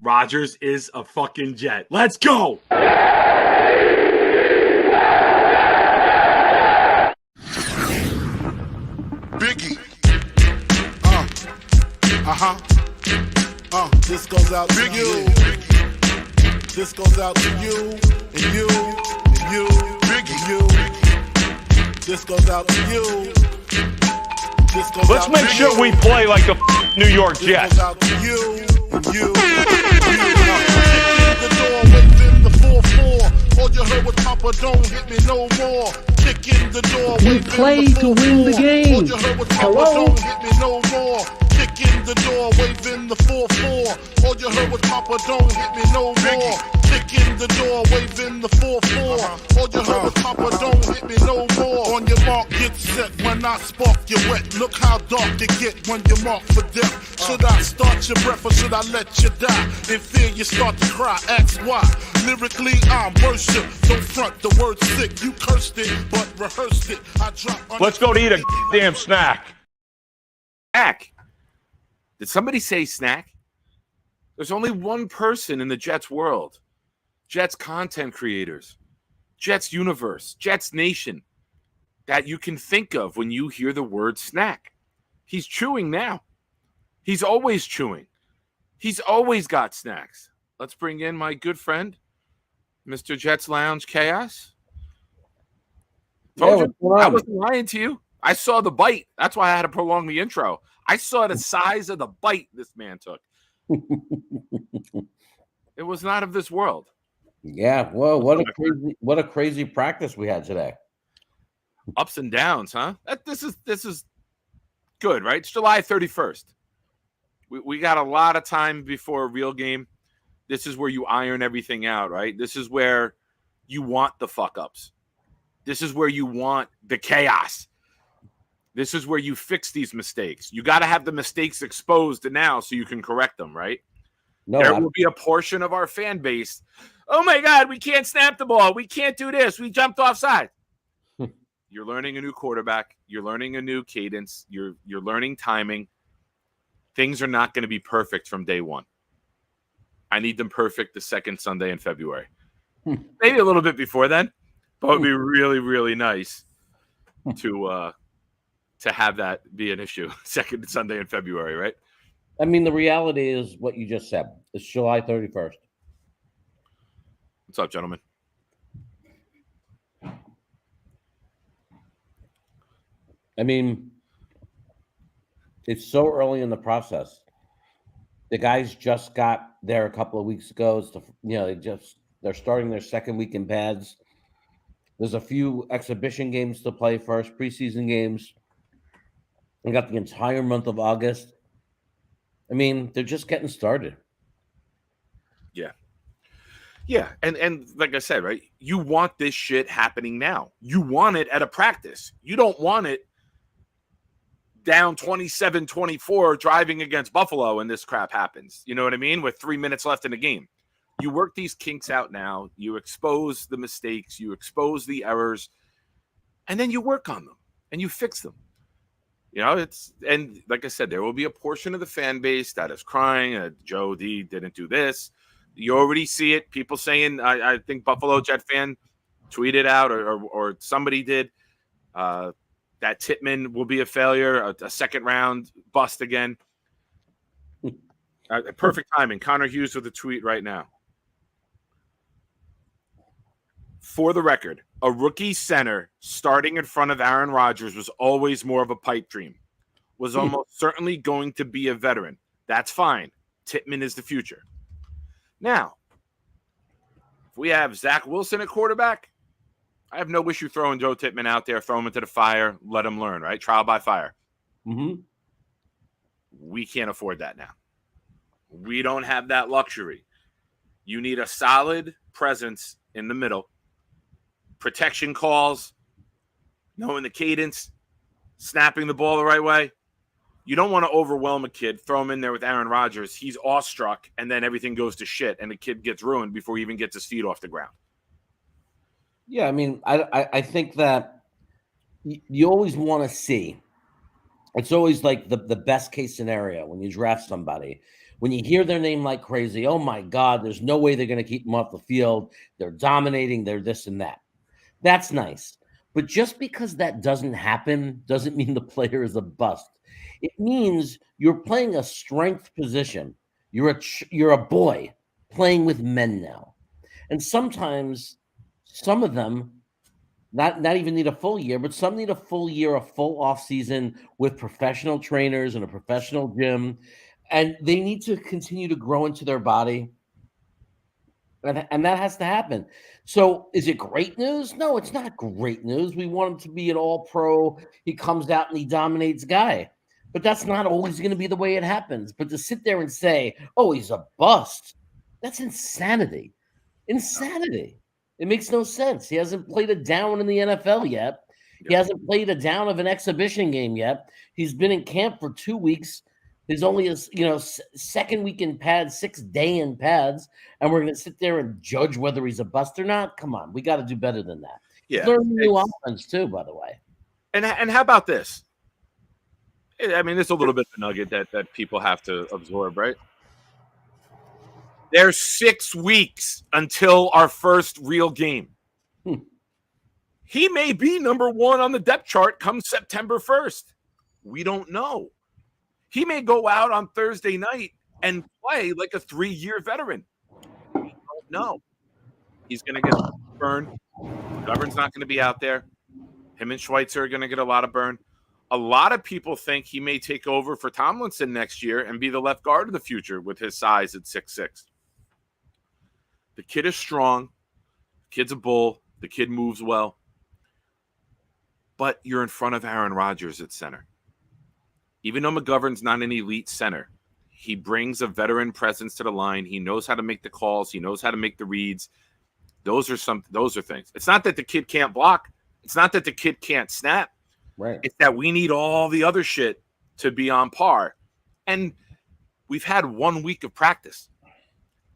Rodgers is a fucking Jet. Let's go. Biggie. This goes out to you. This goes out to you and you and you and you. This goes out to you. This goes Let's out make to sure you. we play like the New York This Jets. goes out to you and you and you. Kick in the door, waving the 4-4. All you heard was Papa, don't hit me no more. Kick in the door, We waving play the 4-4. to win the game. All you heard was Papa, Hello? don't hit me no more. Kick in the door, waving the 4-4. All you heard was Papa, don't hit me no more. Kick in the door, waving the 4-4. All you heard was Papa, don't hit me no more. On your mark, get set. When I spark, you wet. Look how dark it get when you mark for death. Should I start your breath or should I let you die? In fear, you start to cry. Ask why. Lyrically, I'm worship. Don't front the word sick. You cursed it, but rehearsed it. I drop. Let's go to eat a damn snack. Snack. Did somebody say snack? There's only one person in the Jets world. Jets content creators, Jets universe, Jets nation that you can think of when you hear the word snack. He's chewing now. He's always chewing. He's always got snacks. Let's bring in my good friend, Mr. Jets Lounge Chaos. Told you, I wasn't lying to you. I saw the bite. That's why I had to prolong the intro. I saw the size of the bite this man took. It was not of this world. Yeah, well, what a crazy practice we had today. Ups and downs, huh? This is good, right? It's July 31st. We got a lot of time before a real game. This is where you iron everything out, right? This is where you want the fuck ups. This is where you want the chaos. This is where you fix these mistakes. You got to have the mistakes exposed now so you can correct them, right? No, there will be a portion of our fan base. Oh my God, we can't snap the ball. We can't do this. We jumped offside. You're learning a new quarterback. You're learning a new cadence. You're learning timing. Things are not going to be perfect from day one. I need them perfect the second Sunday in February. Maybe a little bit before then, but it would be really, really nice to have that be an issue second Sunday in February, right? I mean, the reality is what you just said. It's July 31st. What's up, gentlemen? I mean, it's so early in the process. The guys just got there a couple of weeks ago. They're starting their second week in pads. There's a few exhibition games to play first, preseason games. We got the entire month of August. I mean, they're just getting started. Yeah. Yeah. And like I said, right, you want this shit happening now. You want it at a practice. You don't want it down 27-24 driving against Buffalo and this crap happens. You know what I mean? With 3 minutes left in the game. You work these kinks out now. You expose the mistakes. You expose the errors. And then you work on them and you fix them. You know, and like I said, there will be a portion of the fan base that is crying. Joe D didn't do this. You already see it. People saying, I think Buffalo Jet fan tweeted out or somebody did that Tittman will be a failure, a second round bust again. Perfect timing. Connor Hughes with a tweet right now. For the record, a rookie center starting in front of Aaron Rodgers was always more of a pipe dream. Was almost certainly going to be a veteran. That's fine. Tittman is the future. Now, if we have Zach Wilson at quarterback, I have no issue throwing Joe Tittman out there, throw him into the fire, let him learn, right? Trial by fire. Mm-hmm. We can't afford that now. We don't have that luxury. You need a solid presence in the middle. Protection calls, knowing the cadence, snapping the ball the right way. You don't want to overwhelm a kid, throw him in there with Aaron Rodgers. He's awestruck, and then everything goes to shit, and the kid gets ruined before he even gets his feet off the ground. Yeah, I mean, I think that you always want to see It's always like the best case scenario when you draft somebody. When you hear their name like crazy, oh my God, there's no way they're going to keep them off the field. They're dominating, they're this and that. That's nice. But just because that doesn't happen doesn't mean the player is a bust. It means you're playing a strength position. You're a boy playing with men now. And sometimes some of them not even need a full year, but some need a full year, a full off season with professional trainers and a professional gym, and they need to continue to grow into their body, and that has to happen. So is it great news? No, it's not great news. We want him to be an all-pro. He comes out and he dominates guy, but that's not always going to be the way it happens. But to sit there and say, oh, he's a bust, that's insanity. It makes no sense. He hasn't played a down in the NFL yet. He hasn't played a down of an exhibition game yet. He's been in camp for 2 weeks. There's only a second week in pads, 6 day in pads, and we're going to sit there and judge whether he's a bust or not. Come on, we got to do better than that. Yeah, learn new offense too, by the way. And how about this? I mean, there's a little bit of a nugget that people have to absorb, right? There's 6 weeks until our first real game. He may be number 1 on the depth chart come September 1st. We don't know. He may go out on Thursday night and play like a 3-year veteran. We don't know. He's going to get burned. Govern's not going to be out there. Him and Schweitzer are going to get a lot of burn. A lot of people think he may take over for Tomlinson next year and be the left guard of the future with his size at 6'6". The kid is strong. The kid's a bull. The kid moves well. But you're in front of Aaron Rodgers at center. Even though McGovern's not an elite center, he brings a veteran presence to the line. He knows how to make the calls. He knows how to make the reads. Those are things. It's not that the kid can't block. It's not that the kid can't snap. Right. It's that we need all the other shit to be on par. And we've had 1 week of practice.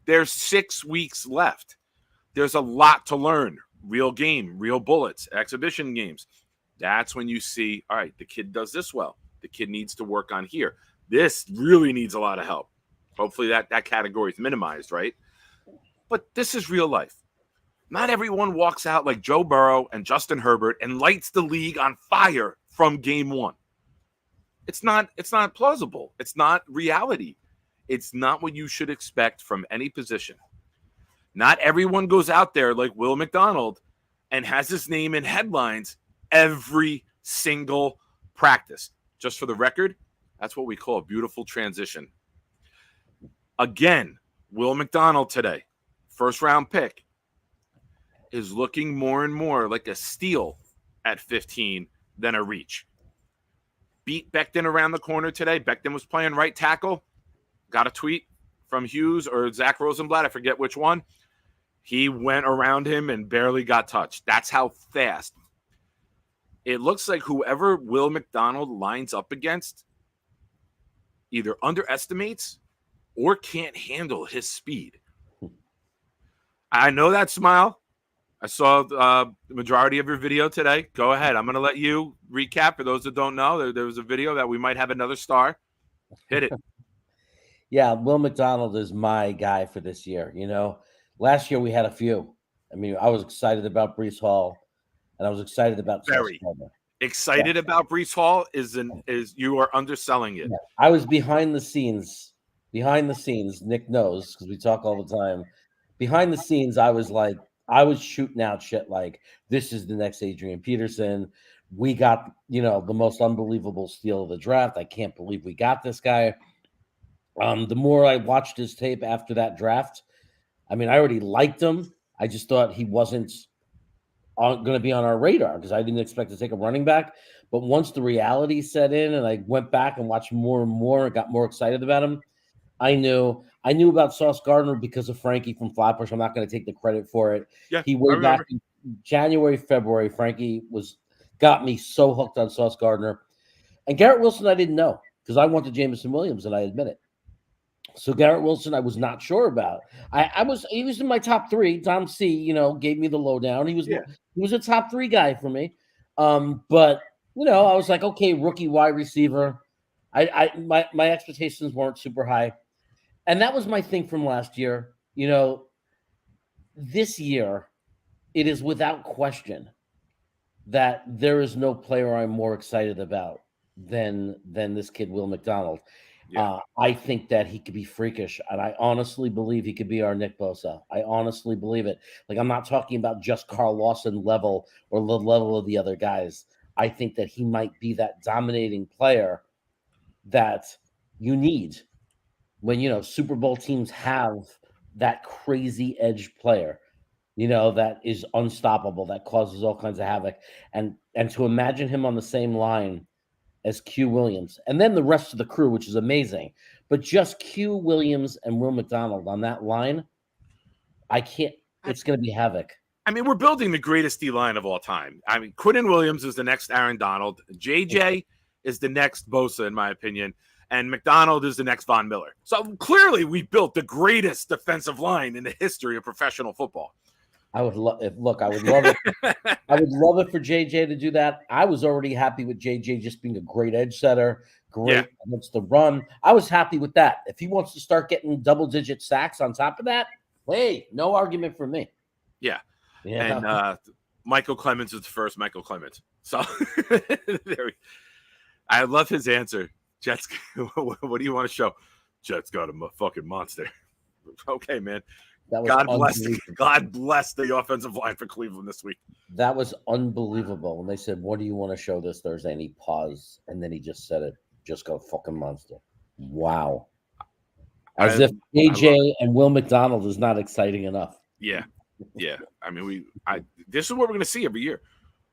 There's 6 weeks left. There's a lot to learn. Real game, real bullets, exhibition games. That's when you see, all right, the kid does this well. The kid needs to work on here. This really needs a lot of help. Hopefully that category is minimized, right? But this is real life. Not everyone walks out like Joe Burrow and Justin Herbert and lights the league on fire from game 1. It's not plausible. It's not reality. It's not what you should expect from any position. Not everyone goes out there like Will McDonald and has his name in headlines every single practice. Just for the record, that's what we call a beautiful transition. Again, Will McDonald today, first-round pick, is looking more and more like a steal at 15 than a reach. Beat Becton around the corner today. Becton was playing right tackle. Got a tweet from Hughes or Zach Rosenblatt. I forget which one. He went around him and barely got touched. That's how fast. It looks like whoever Will McDonald lines up against either underestimates or can't handle his speed. I know that smile. I saw the majority of your video today. Go ahead. I'm going to let you recap. For those that don't know, there was a video that we might have another star. Hit it. Yeah, Will McDonald is my guy for this year. Last year we had a few. I mean, I was excited about Breece Hall, and I was excited about very excited about Breece Hall. Is you are underselling it. Yeah. I was behind the scenes. Nick knows because we talk all the time. Behind the scenes, I was shooting out shit like this is the next Adrian Peterson. We got the most unbelievable steal of the draft. I can't believe we got this guy. The more I watched his tape after that draft, I mean, I already liked him. I just thought he wasn't going to be on our radar because I didn't expect to take a running back. But once the reality set in and I went back and watched more and more and got more excited about him, I knew about Sauce Gardner because of Frankie from Flatbush. I'm not going to take the credit for it. Yeah, he way back in January, February, Frankie got me so hooked on Sauce Gardner. And Garrett Wilson, I didn't know because I wanted Jameson Williams, and I admit it. So Garrett Wilson, I was not sure about. He was in my top 3. Tom C, gave me the lowdown. He was a top 3 guy for me. But I was like, okay, rookie wide receiver. My expectations weren't super high. And that was my thing from last year. This year, it is without question that there is no player I'm more excited about than this kid, Will McDonald. Yeah. I think that he could be freakish, and I honestly believe he could be our Nick Bosa. I honestly believe it. Like, I'm not talking about just Carl Lawson level or the level of the other guys. I think that he might be that dominating player that you need when Super Bowl teams have that crazy edge player, that is unstoppable, that causes all kinds of havoc, and to imagine him on the same line as Q Williams, and then the rest of the crew, which is amazing, but just Q Williams and Will McDonald on that line, I can't. It's going to be havoc. I mean, we're building the greatest D line of all time. I mean, Quinnen Williams is the next Aaron Donald. JJ is the next Bosa, in my opinion. And McDonald is the next Von Miller. So clearly we built the greatest defensive line in the history of professional football. I would love it. I would love it. I would love it for JJ to do that. I was already happy with JJ just being a great edge setter, great against the run. I was happy with that. If he wants to start getting double-digit sacks on top of that, hey, no argument for me. Yeah. And Michael Clemens is the first Michael Clemens. So I love his answer. Jets, what do you want to show? Jets got a fucking monster. Okay, man. God bless the offensive line for Cleveland this week. That was unbelievable. When they said, what do you want to show this Thursday? And he paused, and then he just said it. Just got a fucking monster. Wow. As if AJ and Will McDonald is not exciting enough. Yeah. Yeah. I mean, this is what we're going to see every year.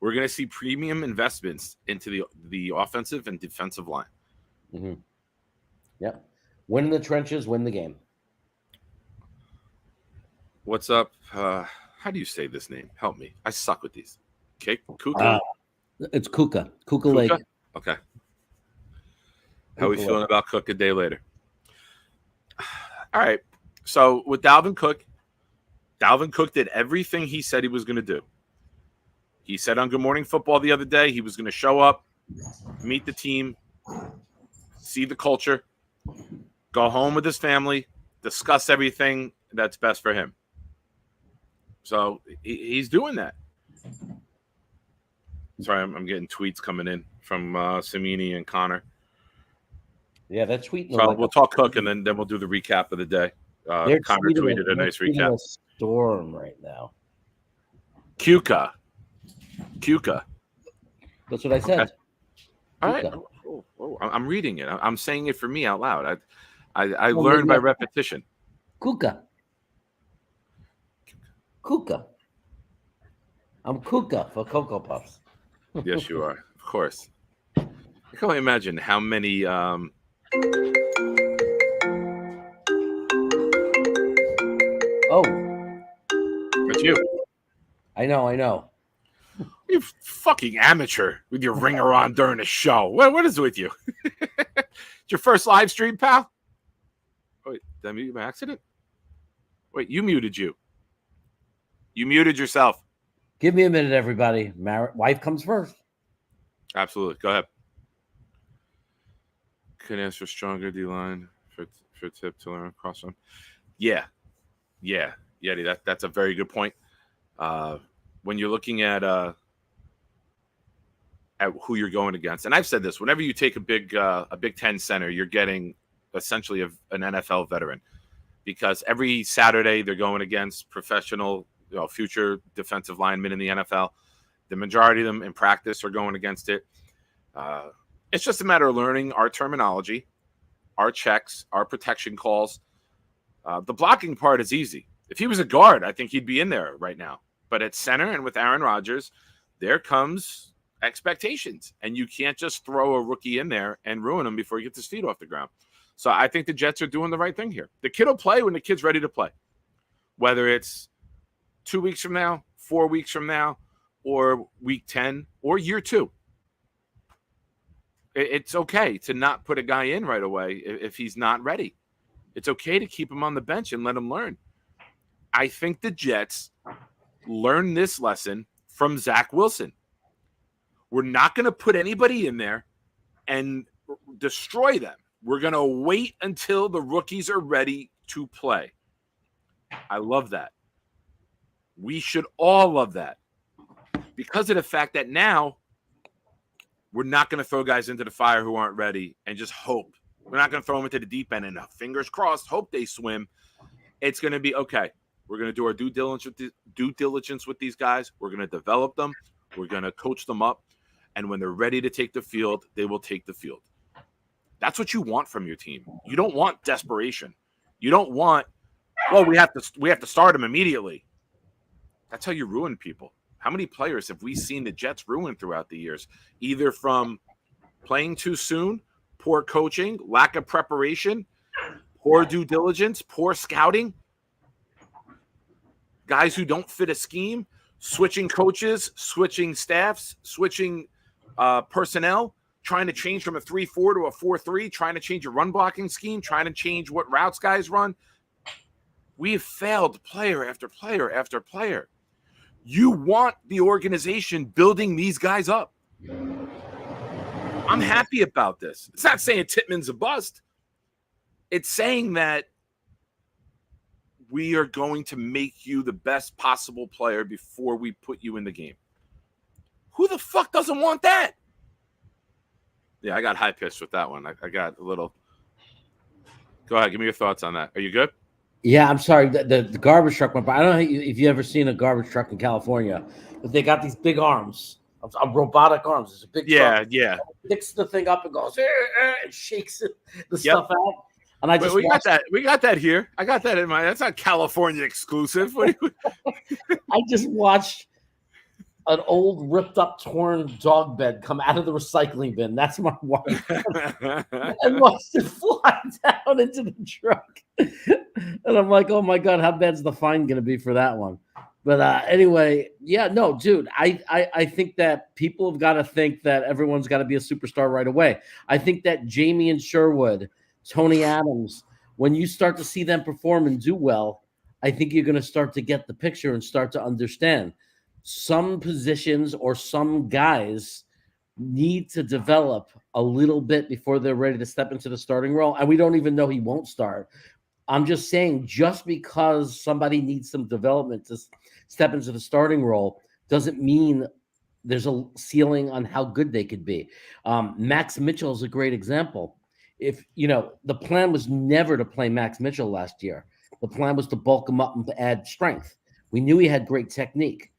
We're going to see premium investments into the offensive and defensive line. Mm-hmm. Yeah. Win in the trenches, win the game. What's up? How do you say this name? Help me. I suck with these. Okay, Kuka. It's Kuka. Kuka Lake. Okay. How are we feeling about Cook a day later? All right. So with Dalvin Cook did everything he said he was going to do. He said on Good Morning Football the other day he was going to show up, meet the team, see the culture, go home with his family, discuss everything that's best for him. So he's doing that. Sorry, I'm getting tweets coming in from Samini and Connor. Yeah, that tweet. So we'll talk Cook and then we'll do the recap of the day. Connor tweeted a nice recap. A storm right now. Kuka. That's what I said. Okay. All right. Oh, I'm reading it. I'm saying it for me out loud. I learned by repetition. Kuka. I'm Kuka for Cocoa Puffs. Yes, you are. Of course. I can only imagine how many. Oh. It's you. I know. You fucking amateur with your ringer on during a show. What is it with you? It's your first live stream, pal? Wait, did I mute you by accident? Wait, you muted you. You muted yourself. Give me a minute, everybody. Wife comes first. Absolutely. Go ahead. Could ask for stronger D-line for Tip to learn across them. Yeah, Yeti, that's a very good point. When you're looking at who you're going against, and I've said this, whenever you take a Big Ten center, you're getting essentially an NFL veteran, because every Saturday they're going against professional, future defensive linemen in the NFL. The majority of them in practice are going against it. It's just a matter of learning our terminology, our checks, our protection calls. The blocking part is easy. If he was a guard, I think he'd be in there right now. But at center and with Aaron Rodgers, there comes expectations. And you can't just throw a rookie in there and ruin him before he gets his feet off the ground. So I think the Jets are doing the right thing here. The kid will play when the kid's ready to play. Whether it's 2 weeks from now, 4 weeks from now, or week 10, or year 2. It's okay to not put a guy in right away if he's not ready. It's okay to keep him on the bench and let him learn. I think the Jets learned this lesson from Zach Wilson. We're not going to put anybody in there and destroy them. We're going to wait until the rookies are ready to play. I love that. We should all love that because of the fact that now we're not going to throw guys into the fire who aren't ready and just hope. We're not going to throw them into the deep end and fingers crossed, hope they swim. It's going to be, okay, we're going to do our due diligence with these guys. We're going to develop them. We're going to coach them up. And when they're ready to take the field, they will take the field. That's what you want from your team. You don't want desperation. You don't want, well, we have to start them immediately. That's how you ruin people. How many players have we seen the Jets ruin throughout the years? Either from playing too soon, poor coaching, lack of preparation, poor due diligence, poor scouting, guys who don't fit a scheme, switching coaches, switching staffs, switching personnel, trying to change from a 3-4 to a 4-3, trying to change a run blocking scheme, trying to change what routes guys run. We've failed player after player after player. You want the organization building these guys up. I'm happy about this. It's not saying Tittman's a bust. It's saying that we are going to make you the best possible player before we put you in the game. Who the fuck doesn't want that? Yeah, I got high-pitched with that one. I got a little... Go ahead. Give me your thoughts on that. Are you good? Yeah, I'm sorry. The garbage truck went by. I don't know if you ever seen a garbage truck in California, but they got these big arms, robotic arms. It's a big truck. Yeah. It picks the thing up and goes, and shakes the stuff out. And I just we got that. We got that here. I got that in my. That's not California exclusive. I just watched an old, ripped up, torn dog bed come out of the recycling bin. That's my wife. And watched it fly down into the truck. And I'm like, oh my God, how bad's the fine going to be for that one? But anyway, yeah, no, dude, I think that people have got to think that everyone's got to be a superstar right away. I think that Jamie and Sherwood, Tony Adams, when you start to see them perform and do well, I think you're going to start to get the picture and start to understand. Some positions or some guys need to develop a little bit before they're ready to step into the starting role. And we don't even know he won't start. I'm just saying, just because somebody needs some development to step into the starting role doesn't mean there's a ceiling on how good they could be. Max Mitchell is a great example. If the plan was never to play Max Mitchell last year. The plan was to bulk him up and add strength. We knew he had great technique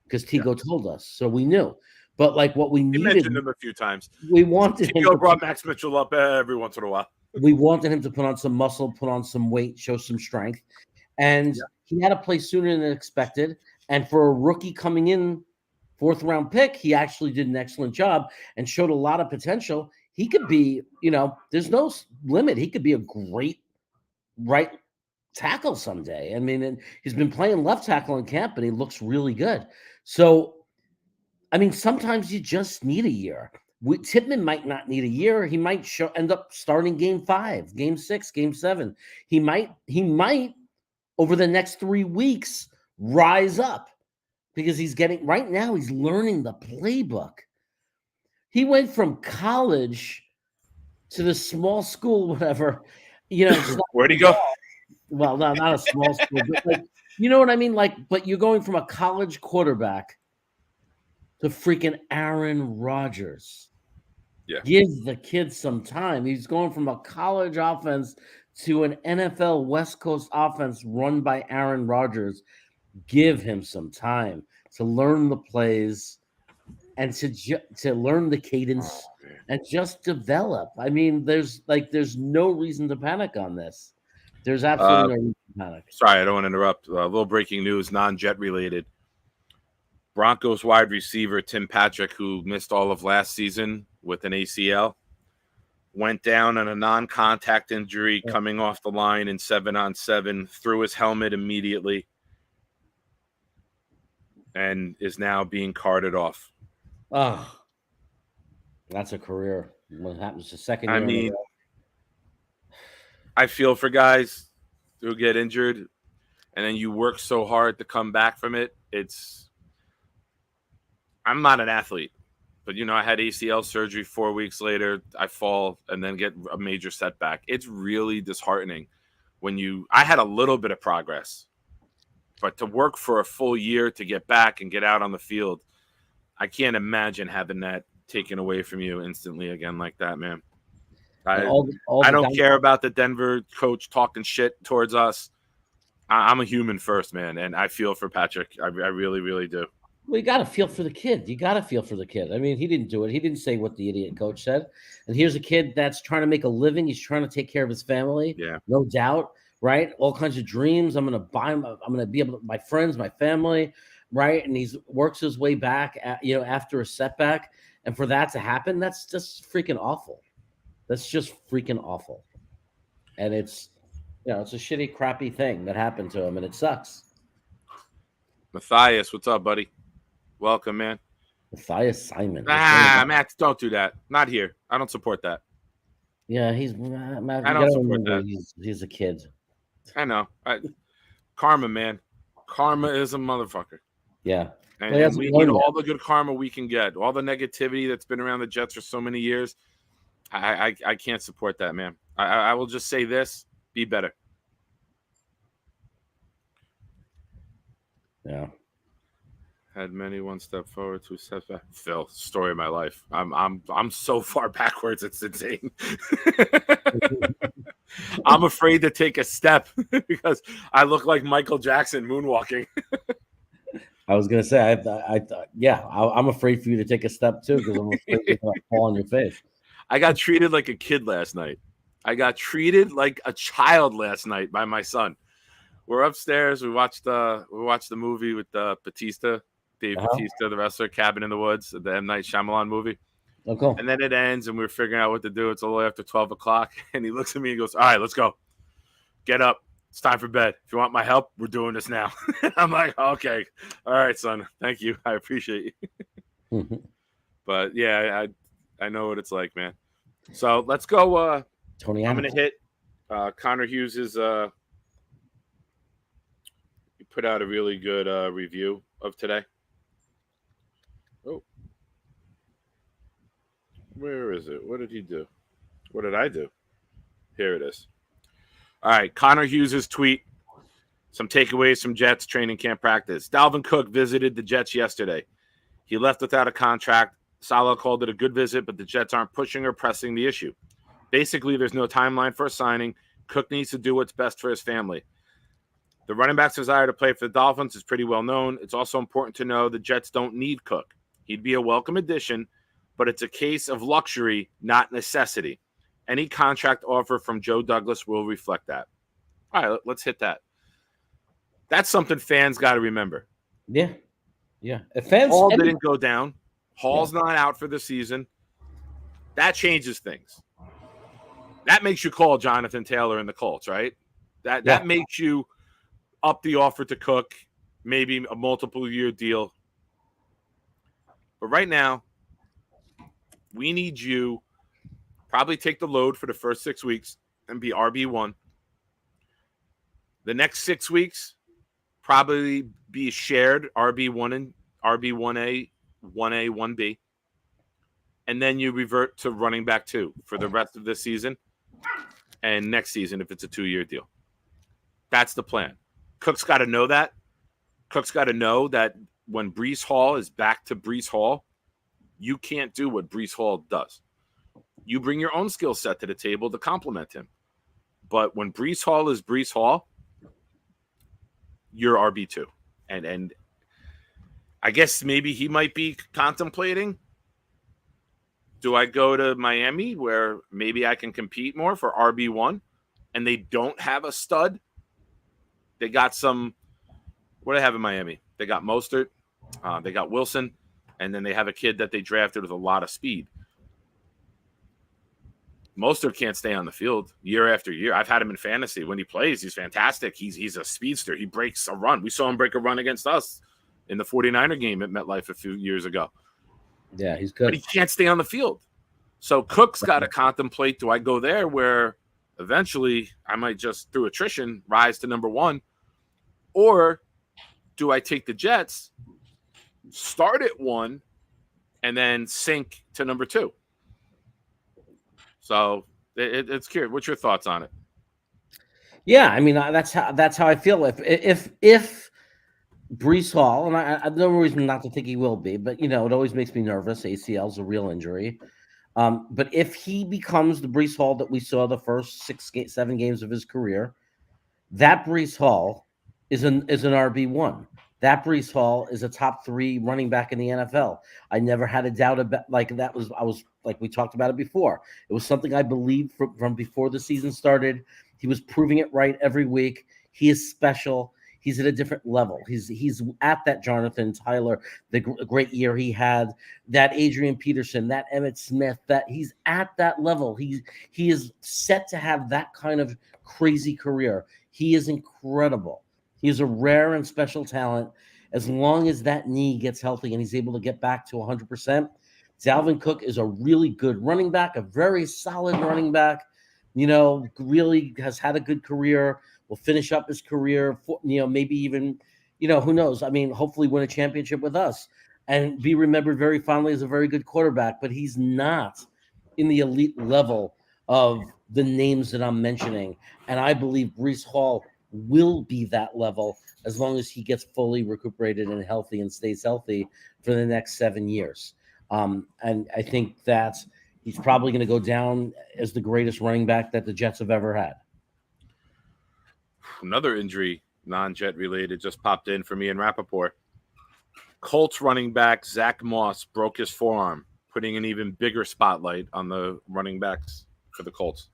because Tigo told us, so we knew. But like what we needed, mentioned him a few times. We wanted him. Tigo brought Max Mitchell up every once in a while. We wanted him to put on some muscle, put on some weight, show some strength. And he had to play sooner than expected. And for a rookie coming in, 4th round pick, he actually did an excellent job and showed a lot of potential. He could be, there's no limit. He could be a great right tackle someday. I mean, and he's been playing left tackle in camp, and he looks really good. So, I mean, sometimes you just need a year. Tittman might not need a year. He might end up starting game 5, game 6, game 7. He might over the next 3 weeks rise up because he's right now he's learning the playbook. He went from college to the small school, whatever, Where'd he go? Well, no, not a small school, but like, you know what I mean? Like, but you're going from a college quarterback to freaking Aaron Rodgers. Yeah. Give the kid some time. He's going from a college offense to an NFL West Coast offense run by Aaron Rodgers. Give him some time to learn the plays and to learn the cadence and just develop. I mean, there's no reason to panic on this. There's absolutely no reason to panic. Sorry, I don't want to interrupt. A little breaking news, non-Jet related. Broncos wide receiver Tim Patrick, who missed all of last season with an ACL, went down on a non-contact injury coming off the line in 7-on-7, threw his helmet immediately, and is now being carted off. Oh, that's a career. What happens the second year? I mean, I feel for guys who get injured, and then you work so hard to come back from it. I'm not an athlete, But, I had ACL surgery 4 weeks later. I fall and then get a major setback. It's really disheartening when I had a little bit of progress, but to work for a full year to get back and get out on the field, I can't imagine having that taken away from you instantly again like that, man. I don't care about the Denver coach talking shit towards us. I'm a human first, man, and I feel for Patrick. I really, really do. Well, you got to feel for the kid. You got to feel for the kid. I mean, he didn't do it. He didn't say what the idiot coach said. And here's a kid that's trying to make a living. He's trying to take care of his family. Yeah, no doubt. Right? All kinds of dreams. I'm going to buy him. I'm going to be able to, my friends, my family. Right? And he works his way back. After a setback, and for that to happen, that's just freaking awful. That's just freaking awful. And it's a shitty, crappy thing that happened to him, and it sucks. Matthias, what's up, buddy? Welcome, man. Matthias Simon. Matt, don't do that. Not here. I don't support that. Yeah, I don't support that. He's a kid. I know. Karma, man. Karma is a motherfucker. Yeah. And we need all the good karma we can get. All the negativity that's been around the Jets for so many years. I can't support that, man. I will just say this. Be better. Yeah. Had many one step forward, 2 steps back. Phil, story of my life. I'm so far backwards, it's insane. I'm afraid to take a step because I look like Michael Jackson moonwalking. I was gonna say, I'm afraid for you to take a step too because I'm afraid you're gonna fall on your face. I got treated like a kid last night. I got treated like a child last night by my son. We're upstairs. We watched the movie with Batista, Dave Batista, the wrestler, Cabin in the Woods, the M. Night Shyamalan movie. Oh, cool. And then it ends, and we're figuring out what to do. It's a little after 12 o'clock, and he looks at me and goes, "All right, let's go. Get up. It's time for bed. If you want my help, we're doing this now." I'm like, "Okay. All right, son. Thank you. I appreciate you." But, yeah, I know what it's like, man. So let's go. Tony, I'm going to hit Connor Hughes's he put out a really good review of today. Oh. Where is it? What did he do? What did I do? Here it is. All right, Connor Hughes's tweet. Some takeaways from Jets training camp practice. Dalvin Cook visited the Jets yesterday. He left without a contract. Saleh called it a good visit, but the Jets aren't pushing or pressing the issue. Basically, there's no timeline for a signing. Cook needs to do what's best for his family. The running back's desire to play for the Dolphins is pretty well known. It's also important to know the Jets don't need Cook. He'd be a welcome addition, but it's a case of luxury, not necessity. Any contract offer from Joe Douglas will reflect that. All right, let's hit that. That's something fans got to remember. Yeah. Yeah. Hall didn't go down. Hall's not out for the season. That changes things. That makes you call Jonathan Taylor and the Colts, right? That makes you up the offer to Cook, maybe a multiple-year deal. But right now, we need you probably take the load for the first 6 weeks and be RB1. The next 6 weeks, probably be shared RB1 and RB1A, 1A, 1B. And then you revert to running back 2 for the rest of this season and next season if it's a 2-year deal. That's the plan. Cook's got to know that. Cook's got to know that when Breece Hall is back to Breece Hall, you can't do what Breece Hall does. You bring your own skill set to the table to complement him. But when Breece Hall is Breece Hall, you're RB2. And I guess maybe he might be contemplating, do I go to Miami where maybe I can compete more for RB1 and they don't have a stud? They got some – what do they have in Miami? They got Mostert. They got Wilson. And then they have a kid that they drafted with a lot of speed. Mostert can't stay on the field year after year. I've had him in fantasy. When he plays, he's fantastic. He's a speedster. He breaks a run. We saw him break a run against us in the 49er game at MetLife a few years ago. Yeah, he's good. But he can't stay on the field. So Cook's got to contemplate, do I go there where eventually I might just, through attrition, rise to number 1? Or do I take the Jets, start at 1, and then sink to number 2. So it's curious. What's your thoughts on it? Yeah, I mean that's how I feel. If Brees Hall, and I have no reason not to think he will be, but it always makes me nervous. ACL is a real injury. But if he becomes the Brees Hall that we saw the first 7 games of his career, that Brees Hall is an RB1. That Brees Hall is a top 3 running back in the NFL. I never had a doubt about we talked about it before. It was something I believed from before the season started. He was proving it right every week. He is special. He's at a different level. He's at that Jonathan Taylor, the great year he had, that Adrian Peterson, that Emmitt Smith, that he's at that level. He is set to have that kind of crazy career. He is incredible. He is a rare and special talent. As long as that knee gets healthy and he's able to get back to 100%, Dalvin Cook is a really good running back, a very solid running back. Really has had a good career. Will finish up his career, maybe even, who knows? I mean, hopefully win a championship with us and be remembered very fondly as a very good quarterback. But he's not in the elite level of the names that I'm mentioning. And I believe Brees Hall will be that level as long as he gets fully recuperated and healthy and stays healthy for the next 7 years. And I think that he's probably going to go down as the greatest running back that the Jets have ever had. Another injury, non-Jet related, just popped in for me in Rappaport. Colts running back Zach Moss broke his forearm, putting an even bigger spotlight on the running backs for the Colts.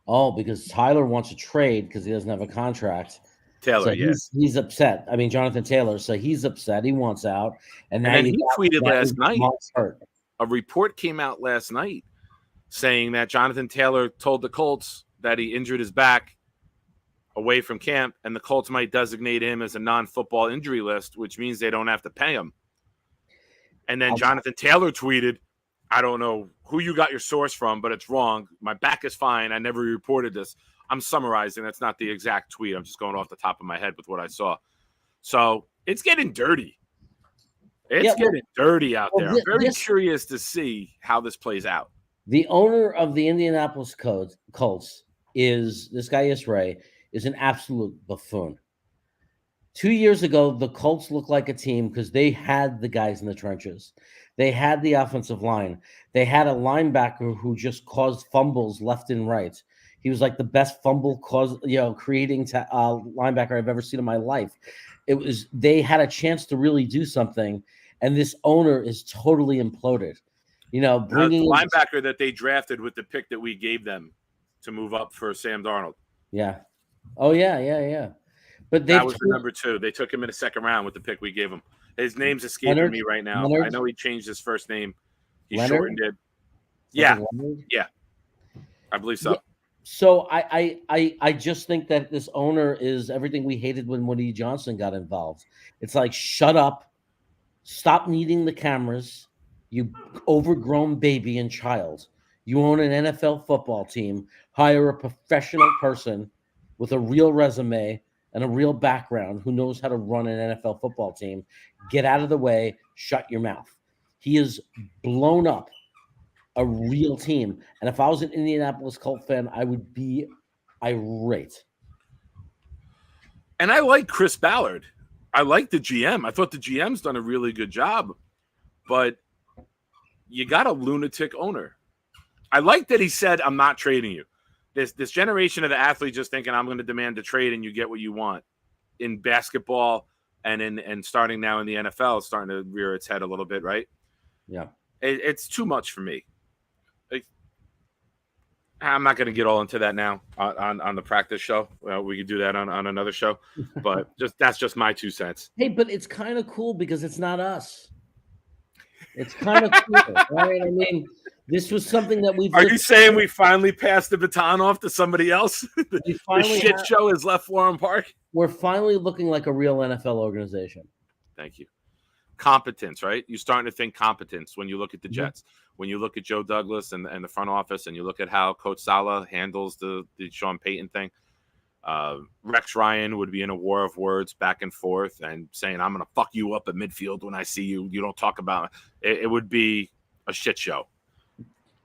Oh, because Tyler wants to trade because he doesn't have a contract. Taylor, so he's upset. I mean, Jonathan Taylor. So he's upset. He wants out. And then he tweeted last night. A report came out last night saying that Jonathan Taylor told the Colts that he injured his back away from camp, and the Colts might designate him as a non-football injury list, which means they don't have to pay him. And then Jonathan Taylor tweeted, I don't know who you got your source from, but it's wrong. My back is fine. I never reported this. I'm summarizing. That's not the exact tweet. I'm just going off the top of my head with what I saw. So it's getting dirty. It's getting dirty out there. I'm very curious to see how this plays out. The owner of the Indianapolis Colts is this guy, Israel, is an absolute buffoon. 2 years ago, the Colts looked like a team because they had the guys in the trenches. They had the offensive line. They had a linebacker who just caused fumbles left and right. He was like the best fumble creating linebacker I've ever seen in my life. They had a chance to really do something, and this owner is totally imploded. Bringing the linebacker that they drafted with the pick that we gave them to move up for Sam Darnold. Yeah. Oh yeah. But that was the number 2. They took him in the second round with the pick we gave him. His name's escaping me right now. I know he changed his first name. He shortened it. Yeah. I believe so. Yeah. So I just think that this owner is everything we hated when Woody Johnson got involved. It's like, shut up, stop needing the cameras, you overgrown baby and child. You own an NFL football team. Hire a professional person with a real resume and a real background who knows how to run an NFL football team. Get out of the way. Shut your mouth. He has blown up a real team. And if I was an Indianapolis Colts fan, I would be irate. And I like Chris Ballard. I like the GM. I thought the GM's done a really good job. But you got a lunatic owner. I like that he said, I'm not trading you. This generation of the athlete just thinking I'm going to demand a trade and you get what you want. In basketball and starting now in the NFL, it's starting to rear its head a little bit, right? Yeah. It's too much for me. I'm not going to get all into that now on the practice show. We could do that on another show, but that's just my 2 cents. Hey, but it's kind of cool because it's not us. It's kind of cool, right? I mean, this was something that we've. Are you saying we finally passed the baton off to somebody else? The shit show has left Florham Park. We're finally looking like a real NFL organization. Thank you. Competence, right? You're starting to think competence when you look at the Jets. When you look at Joe Douglas and the front office, and you look at how Coach Saleh handles the Sean Payton thing, Rex Ryan would be in a war of words back and forth and saying, I'm going to fuck you up at midfield when I see you. You don't talk about it. It would be a shit show.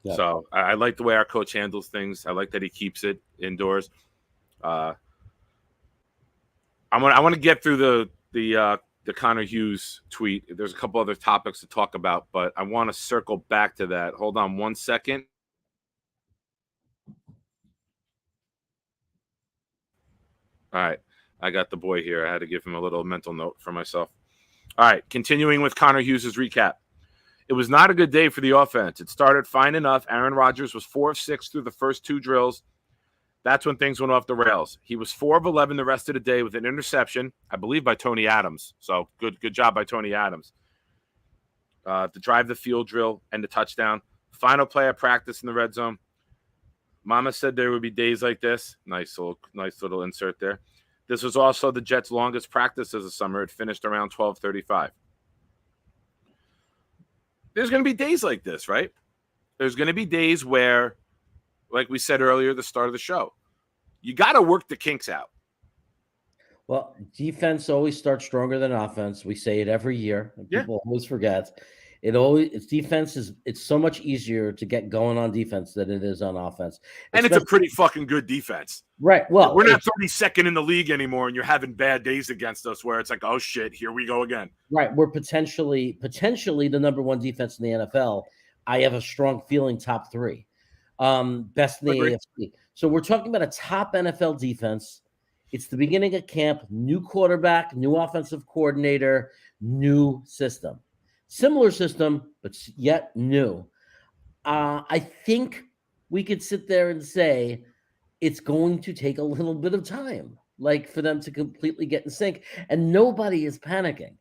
Yeah. So I like the way our coach handles things. I like that he keeps it indoors. I want to get through the Connor Hughes tweet. There's a couple other topics to talk about, but I want to circle back to that. Hold on 1 second. All right. I got the boy here. I had to give him a little mental note for myself. All right. Continuing with Connor Hughes' recap. It was not a good day for the offense. It started fine enough. Aaron Rodgers was 4 of 6 through the first 2 drills. That's when things went off the rails. He was 4 of 11 the rest of the day with an interception, I believe, by Tony Adams. So good job by Tony Adams. To drive the field drill and the touchdown. Final play of practice in the red zone. Mama said there would be days like this. Nice little insert there. This was also the Jets' longest practice of the summer. It finished around 12:35. There's going to be days like this, right? There's going to be days where, like we said earlier at the start of the show, you got to work the kinks out. Well, defense always starts stronger than offense. We say it every year. People always forget. It's so much easier to get going on defense than it is on offense. And it's a pretty fucking good defense. Right. Well, we're not 32nd in the league anymore, and you're having bad days against us where it's like, oh shit, here we go again. Right. We're potentially the number 1 defense in the NFL. I have a strong feeling top 3. Best in the AFC. So we're talking about a top NFL defense. It's the beginning of camp, new quarterback, new offensive coordinator, new system. Similar system, but yet new. I think we could sit there and say it's going to take a little bit of time, like for them to completely get in sync. And nobody is panicking.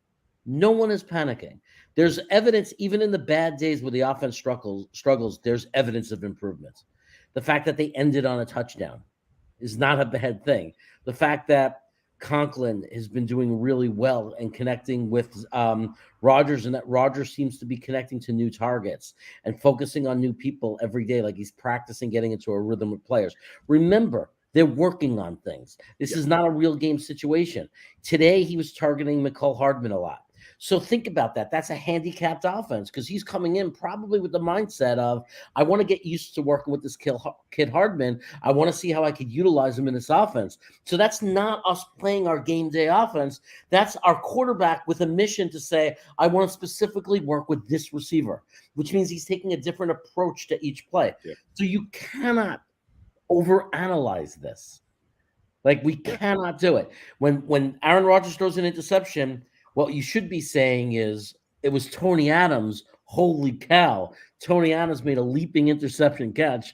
No one is panicking. There's evidence, even in the bad days where the offense struggles, there's evidence of improvement. The fact that they ended on a touchdown is not a bad thing. The fact that Conklin has been doing really well and connecting with Rodgers, and that Rodgers seems to be connecting to new targets and focusing on new people every day, like he's practicing getting into a rhythm with players. Remember, they're working on things. This is not a real game situation. Today, he was targeting Mecole Hardman a lot. So think about that. That's a handicapped offense because he's coming in probably with the mindset of, I want to get used to working with this kid Hardman. I want to see how I could utilize him in this offense. So that's not us playing our game day offense. That's our quarterback with a mission to say, I want to specifically work with this receiver, which means he's taking a different approach to each play. Yeah. So you cannot overanalyze this. Like, we cannot do it. When Aaron Rodgers throws an interception, what you should be saying is, it was Tony Adams. Holy cow. Tony Adams made a leaping interception catch.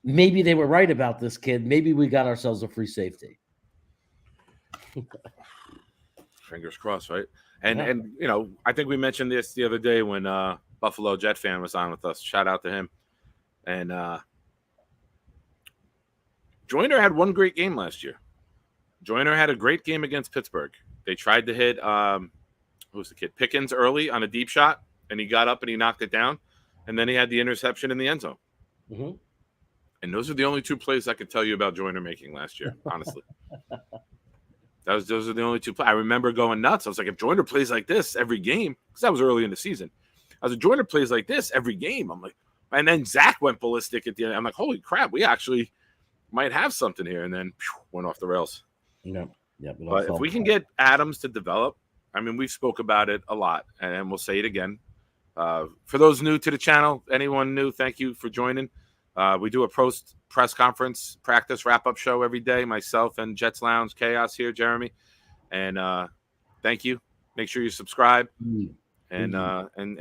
Maybe they were right about this kid. Maybe we got ourselves a free safety. Fingers crossed, right? And you know, I think we mentioned this the other day when Buffalo Jet fan was on with us. Shout out to him. And Joyner had one great game last year. Joyner had a great game against Pittsburgh. They tried to hit who was the kid? Pickens early on a deep shot, and he got up and he knocked it down, and then he had the interception in the end zone. Mm-hmm. And those are the only 2 plays I could tell you about Joyner making last year, honestly. Those are the only 2 plays. I remember going nuts. I was like, if Joyner plays like this every game, because that was early in the season, I was like, Joyner plays like this every game. I'm like, and then Zach went ballistic at the end. I'm like, holy crap, we actually might have something here. And then went off the rails. No. Yeah, but if we can get Adams to develop, I mean, we've spoke about it a lot, and we'll say it again. For those new to the channel, anyone new, thank you for joining. We do a press conference practice wrap-up show every day, myself and Jets Lounge Chaos here, Jeremy. And thank you. Make sure you subscribe and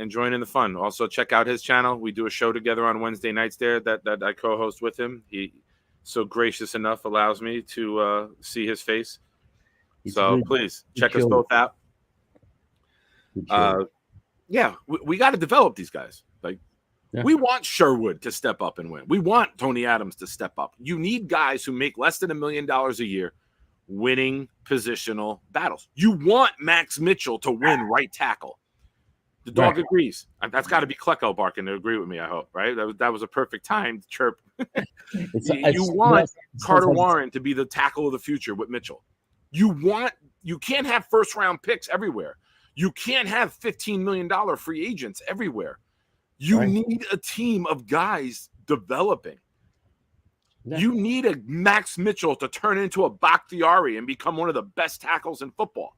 join in the fun. Also, check out his channel. We do a show together on Wednesday nights there that I co-host with him. He so gracious enough allows me to see his face. So please check us both out. We got to develop these guys. Like, we want Sherwood to step up and win. We want Tony Adams to step up. You need guys who make less than $1 million a year winning positional battles. You want Max Mitchell to win right tackle. The dog Right. agrees. That's got to be Klecko barking to agree with me, I hope, right? That was a perfect time to chirp. You want Carter Warren to be the tackle of the future with Mitchell. You can't have first-round picks everywhere. You can't have $15 million free agents everywhere. You Right. need a team of guys developing. Yeah. You need a Max Mitchell to turn into a Bakhtiari and become one of the best tackles in football.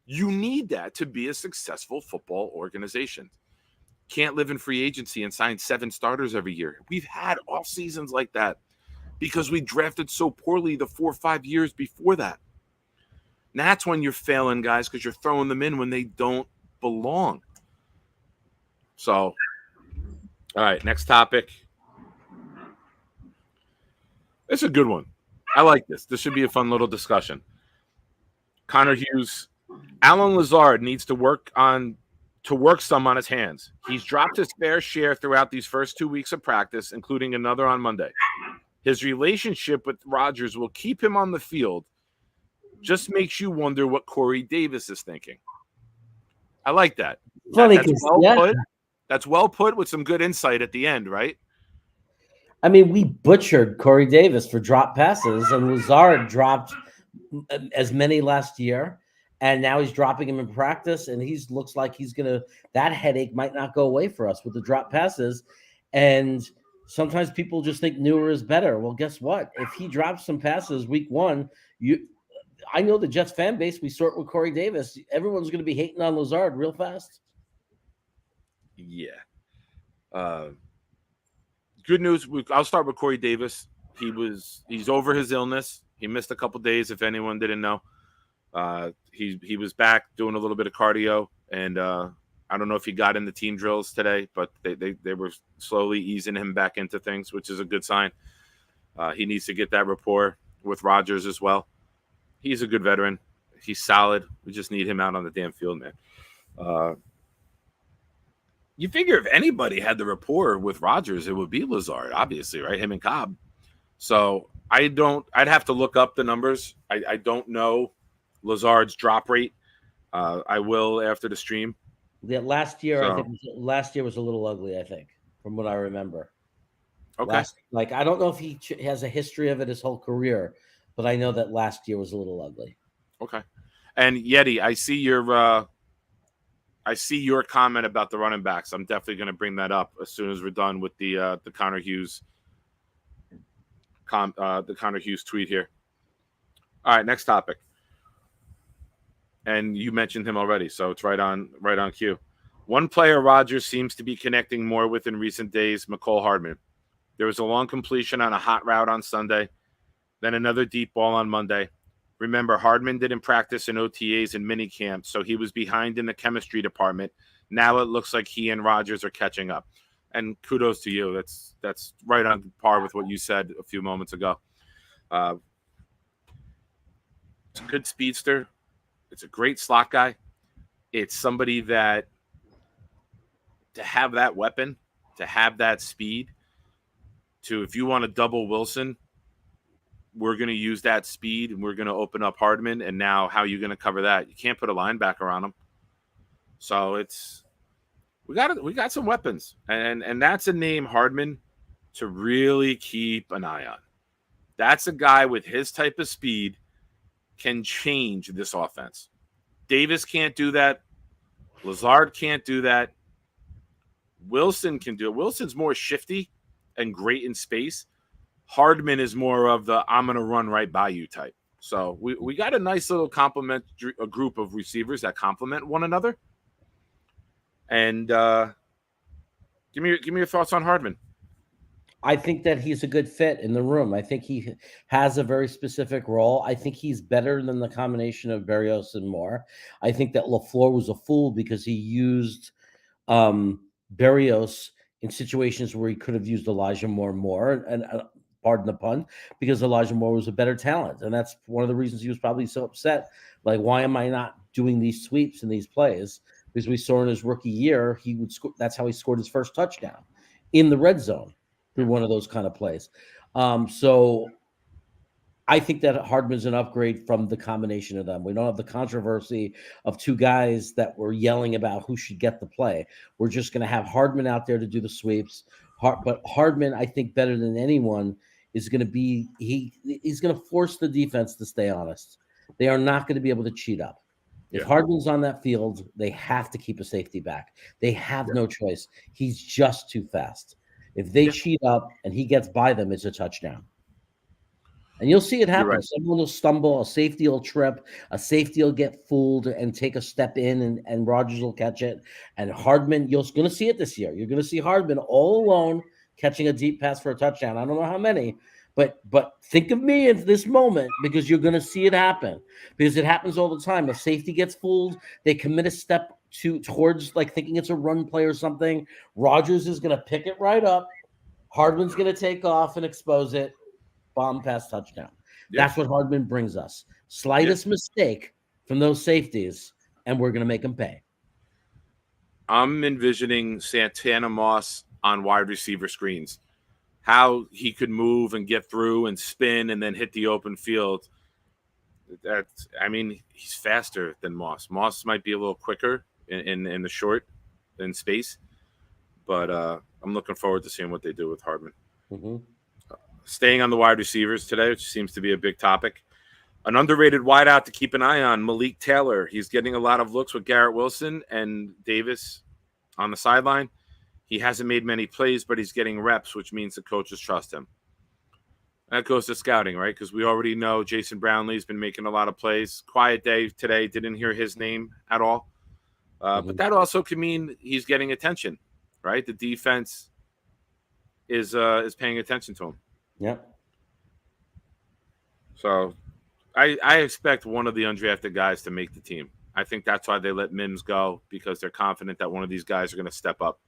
You need that to be a successful football organization. Can't live in free agency and sign 7 starters every year. We've had off seasons like that because we drafted so poorly the 4 or 5 years before that. And that's when you're failing guys because you're throwing them in when they don't belong. So, all right, next topic. It's a good one. I like this. This should be a fun little discussion. Connor Hughes. Alan Lazard needs to work some on his hands. He's dropped his fair share throughout these first 2 weeks of practice, including another on Monday. His relationship with Rodgers will keep him on the field. Just makes you wonder what Corey Davis is thinking. I like that. Funny, That's 'cause, well yeah. put. That's well put with some good insight at the end, right? I mean, we butchered Corey Davis for drop passes, and Lazard dropped as many last year, and now he's dropping him in practice, and looks like he's gonna. That headache might not go away for us with the drop passes, and sometimes people just think newer is better. Well, guess what? If he drops some passes week 1, I know the Jets fan base. We sort with Corey Davis. Everyone's going to be hating on Lazard real fast. Yeah. Good news. I'll start with Corey Davis. He's over his illness. He missed a couple days. If anyone didn't know, he was back doing a little bit of cardio, and I don't know if he got in the team drills today, but they were slowly easing him back into things, which is a good sign. He needs to get that rapport with Rodgers as well. He's a good veteran. He's solid. We just need him out on the damn field, man. You figure if anybody had the rapport with Rodgers, it would be Lazard, obviously, right? Him and Cobb. So I'd have to look up the numbers. I don't know Lazard's drop rate. I will after the stream. Yeah, last year was a little ugly, I think, from what I remember. Okay. I don't know if he has a history of it his whole career, but I know that last year was a little ugly. Okay. And Yeti, I see your comment about the running backs. I'm definitely going to bring that up as soon as we're done with the Connor Hughes the Connor Hughes tweet here. All right, next topic. And you mentioned him already, so it's right on cue. One player Rodgers seems to be connecting more with in recent days, Mecole Hardman. There was a long completion on a hot route on Sunday, then another deep ball on Monday. Remember, Hardman didn't practice in OTAs and minicamp, so he was behind in the chemistry department. Now it looks like he and Rodgers are catching up. And kudos to you. That's right on par with what you said a few moments ago. It's a good speedster. It's a great slot guy. It's somebody that to have that weapon, to have that speed, to if you want to double Wilson, we're going to use that speed and we're going to open up Hardman. And now how are you going to cover that? You can't put a linebacker on him. So we got some weapons. And that's a name, Hardman, to really keep an eye on. That's a guy with his type of speed can change this offense. Davis can't do that. Lazard can't do that. Wilson can do it. Wilson's more shifty and great in space. Hardman is more of the I'm going to run right by you type. So we got a nice little a group of receivers that complement one another. And give me your thoughts on Hardman. I think that he's a good fit in the room. I think he has a very specific role. I think he's better than the combination of Berrios and Moore. I think that LaFleur was a fool because he used Berrios in situations where he could have used Elijah Moore more. And pardon the pun, because Elijah Moore was a better talent. And that's one of the reasons he was probably so upset. Like, why am I not doing these sweeps and these plays? Because we saw in his rookie year, he would score. That's how he scored his first touchdown in the red zone through one of those kind of plays. So I think that Hardman's an upgrade from the combination of them. We don't have the controversy of two guys that were yelling about who should get the play. We're just going to have Hardman out there to do the sweeps. But Hardman, I think, better than anyone, is going to be he's going to force the defense to stay honest. They are not going to be able to cheat up. If Hardman's on that field, they have to keep a safety back. They have no choice. He's just too fast. If they cheat up and he gets by them, it's a touchdown. And you'll see it happen. Right. Someone will stumble, a safety will trip, a safety will get fooled and take a step in, and Rodgers will catch it. And Hardman, you're going to see it this year. You're going to see Hardman all alone catching a deep pass for a touchdown. I don't know how many, but think of me in this moment, because you're going to see it happen, because it happens all the time. A safety gets fooled. They commit a step towards like thinking it's a run play or something. Rodgers is going to pick it right up. Hardman's going to take off and expose it. Bomb pass touchdown. That's what Hardman brings us. Slightest mistake from those safeties, and we're going to make them pay. I'm envisioning Santana Moss on wide receiver screens, how he could move and get through and spin and then hit the open field. He's faster than Moss. Moss might be a little quicker in the short in space, but I'm looking forward to seeing what they do with Hardman. Mm-hmm. Staying on the wide receivers today, which seems to be a big topic. An underrated wideout to keep an eye on, Malik Taylor. He's getting a lot of looks with Garrett Wilson and Davis on the sideline. He hasn't made many plays, but he's getting reps, which means the coaches trust him. That goes to scouting, right? Because we already know Jason Brownlee's been making a lot of plays. Quiet day today, didn't hear his name at all. But that also could mean he's getting attention, right? The defense is paying attention to him. Yep. So I expect one of the undrafted guys to make the team. I think that's why they let Mims go, because they're confident that one of these guys are going to step up.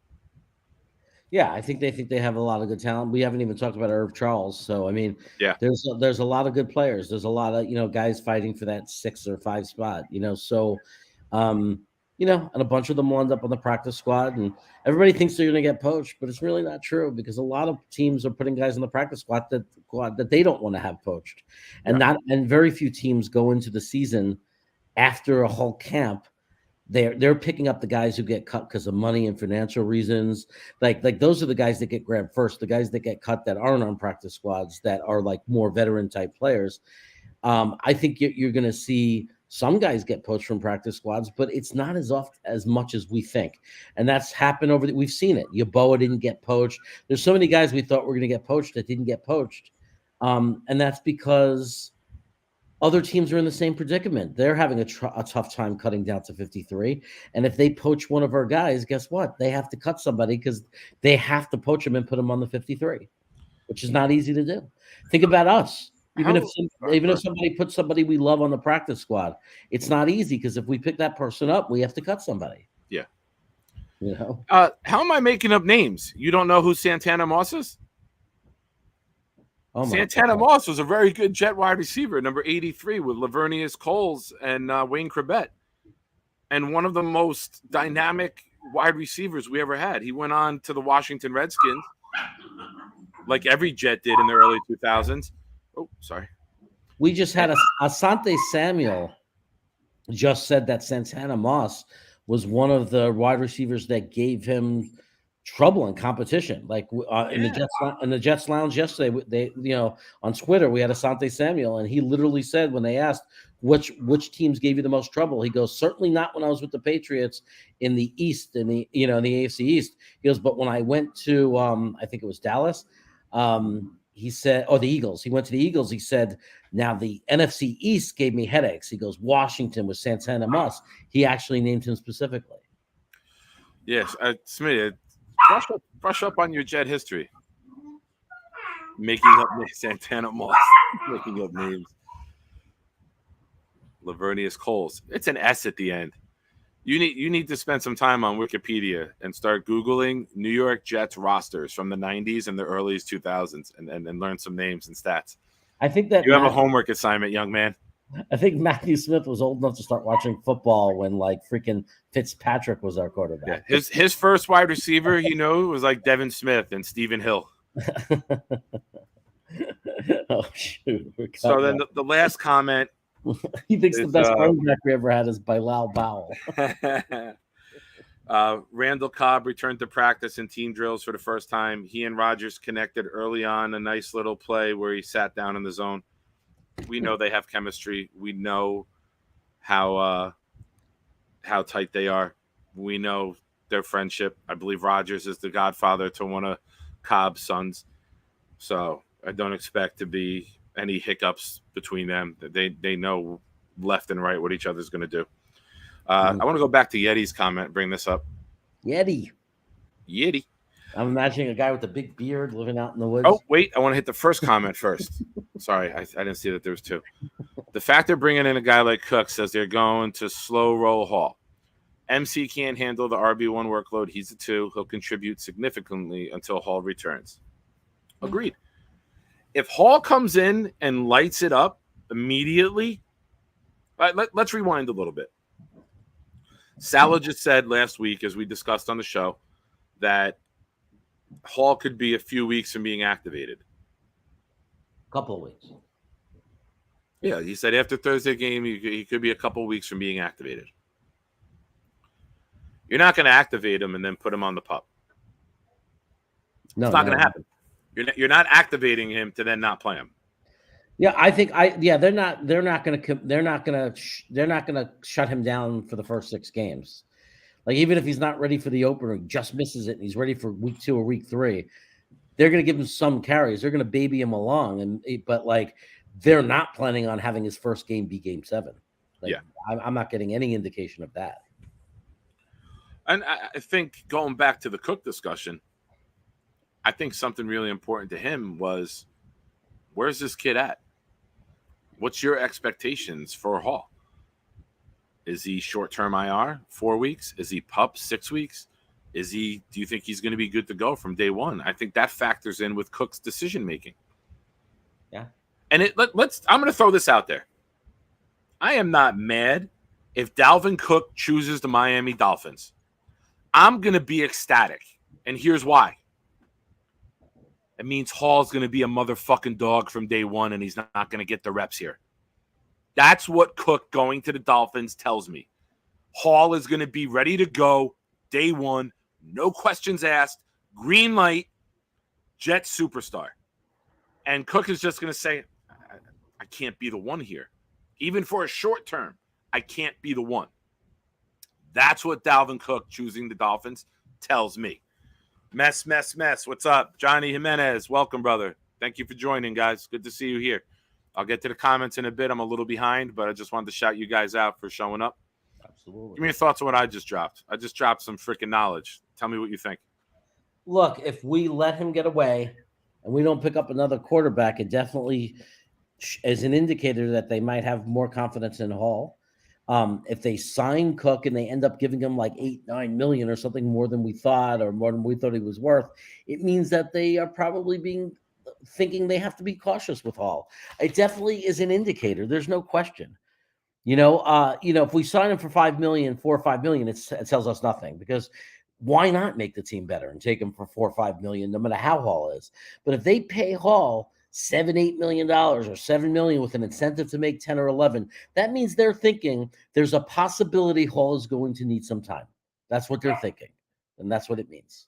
Yeah, I think they have a lot of good talent. We haven't even talked about Irv Charles. So, I mean, there's a lot of good players. There's a lot of, guys fighting for that 6 or 5 spot, so, and a bunch of them will end up on the practice squad, and everybody thinks they're going to get poached, but it's really not true, because a lot of teams are putting guys on the practice squad that they don't want to have poached, and very few teams go into the season after a whole camp. They're picking up the guys who get cut because of money and financial reasons. Like those are the guys that get grabbed first. The guys that get cut that aren't on practice squads, that are like more veteran type players. I think you're going to see some guys get poached from practice squads, but it's not as much as we think. And that's happened we've seen it. Yeboah didn't get poached. There's so many guys we thought were going to get poached that didn't get poached. And that's because other teams are in the same predicament. They're having a tough time cutting down to 53. And if they poach one of our guys, guess what? They have to cut somebody, because they have to poach him and put him on the 53, which is not easy to do. Think about us. Even if somebody puts somebody we love on the practice squad, it's not easy, because if we pick that person up, we have to cut somebody. Yeah. How am I making up names? You don't know who Santana Moss is? Santana Moss was a very good Jet wide receiver, number 83, with Lavernius Coles and Wayne Krebet, and one of the most dynamic wide receivers we ever had. He went on to the Washington Redskins, like every Jet did in the early 2000s. Oh, sorry. We just had Asante Samuel just said that Santana Moss was one of the wide receivers that gave him trouble in competition. Like in the Jets lounge yesterday, they on Twitter, we had Asante Samuel, and he literally said, when they asked which teams gave you the most trouble, he goes, certainly not when I was with the Patriots in the East, in the in the AFC East. He goes, but when I went to I think it was Dallas, he said, the Eagles. He went to the Eagles. He said, now the NFC East gave me headaches. He goes, Washington with Santana Moss. He actually named him specifically. Yes, Smitty, brush up on your Jet history. Making up Santana Moss. Making up names. Lavernius Coles. It's an S at the end. You need to spend some time on Wikipedia and start Googling New York Jets rosters from the 90s and the early 2000s and learn some names and stats. I think that you have a homework assignment, young man. I think Matthew Smith was old enough to start watching football when like freaking Fitzpatrick was our quarterback. Yeah, his first wide receiver, was like Devin Smith and Stephen Hill. Oh shoot! So then the last comment. He thinks the is, best running back we ever had is Bilal Powell. Randall Cobb returned to practice and team drills for the first time. He and Rodgers connected early on, a nice little play where he sat down in the zone. We know they have chemistry. We know how tight they are. We know their friendship. I believe Rodgers is the godfather to one of Cobb's sons. So I don't expect to be any hiccups between them. They know left and right what each other's going to do. I want to go back to Yeti's comment, bring this up. Yeti. I'm imagining a guy with a big beard living out in the woods. Oh, wait. I want to hit the first comment first. Sorry, I didn't see that there was two. The fact they're bringing in a guy like Cook says they're going to slow roll Hall. MC can't handle the RB1 workload. He's a 2. He'll contribute significantly until Hall returns. Agreed. If Hall comes in and lights it up immediately, let's rewind a little bit. Salah just said last week, as we discussed on the show, that Hall could be a few weeks from being activated. A couple of weeks. Yeah, he said after Thursday game, he could be a couple of weeks from being activated. You're not going to activate him and then put him on the pup. No, it's not going to happen. You're not activating him to then not play him. Yeah, I think they're not going to shut him down for the first 6 games. Like, even if he's not ready for the opener, he just misses it and he's ready for week 2 or week 3, they're going to give him some carries. They're going to baby him along, but like, they're not planning on having his first game be game 7. Like, yeah, I'm not getting any indication of that. And I think going back to the Cook discussion, I think something really important to him was, where's this kid at? What's your expectations for Hall? Is he short-term IR, 4 weeks? Is he pup, 6 weeks? Do you think he's going to be good to go from day one? I think that factors in with Cook's decision-making. Yeah. And I'm going to throw this out there. I am not mad if Dalvin Cook chooses the Miami Dolphins. I'm going to be ecstatic. And here's why. It means Hall's going to be a motherfucking dog from day one, and he's not going to get the reps here. That's what Cook going to the Dolphins tells me. Hall is going to be ready to go day one, no questions asked, green light, Jet superstar. And Cook is just going to say, I can't be the one here. Even for a short term, I can't be the one. That's what Dalvin Cook choosing the Dolphins tells me. Mess. What's up? Johnny Jimenez. Welcome, brother. Thank you for joining, guys. Good to see you here. I'll get to the comments in a bit. I'm a little behind, but I just wanted to shout you guys out for showing up. Absolutely. Give me your thoughts on what I just dropped. I just dropped some freaking knowledge. Tell me what you think. Look, if we let him get away and we don't pick up another quarterback, it definitely is an indicator that they might have more confidence in Hall. If they sign Cook and they end up giving him like $8-9 million or something more than we thought, or more than we thought he was worth, it means that they are probably thinking they have to be cautious with Hall. It definitely is an indicator. There's no question. If we sign him for $4 or $5 million, it tells us nothing, because why not make the team better and take him for $4 or $5 million, no matter how Hall is? But if they pay Hall $7-8 million or $7 million with an incentive to make 10 or 11, that means they're thinking there's a possibility Hall is going to need some time. That's what they're thinking, and that's what it means.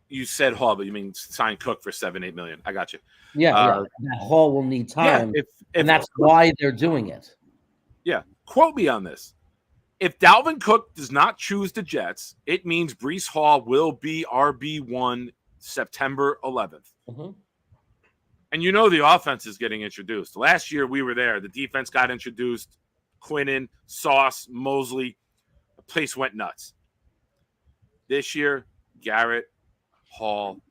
You said Hall, but you mean sign Cook for $7-8 million. I got you. Yeah. That Hall will need time, and that's why they're doing it. Yeah. Quote me on this. If Dalvin Cook does not choose the Jets, it means Breece Hall will be RB1 September 11th. Mm-hmm. And the offense is getting introduced. Last year we were there. The defense got introduced. Quinnen, Sauce, Mosley. The place went nuts. This year, Garrett, Hall,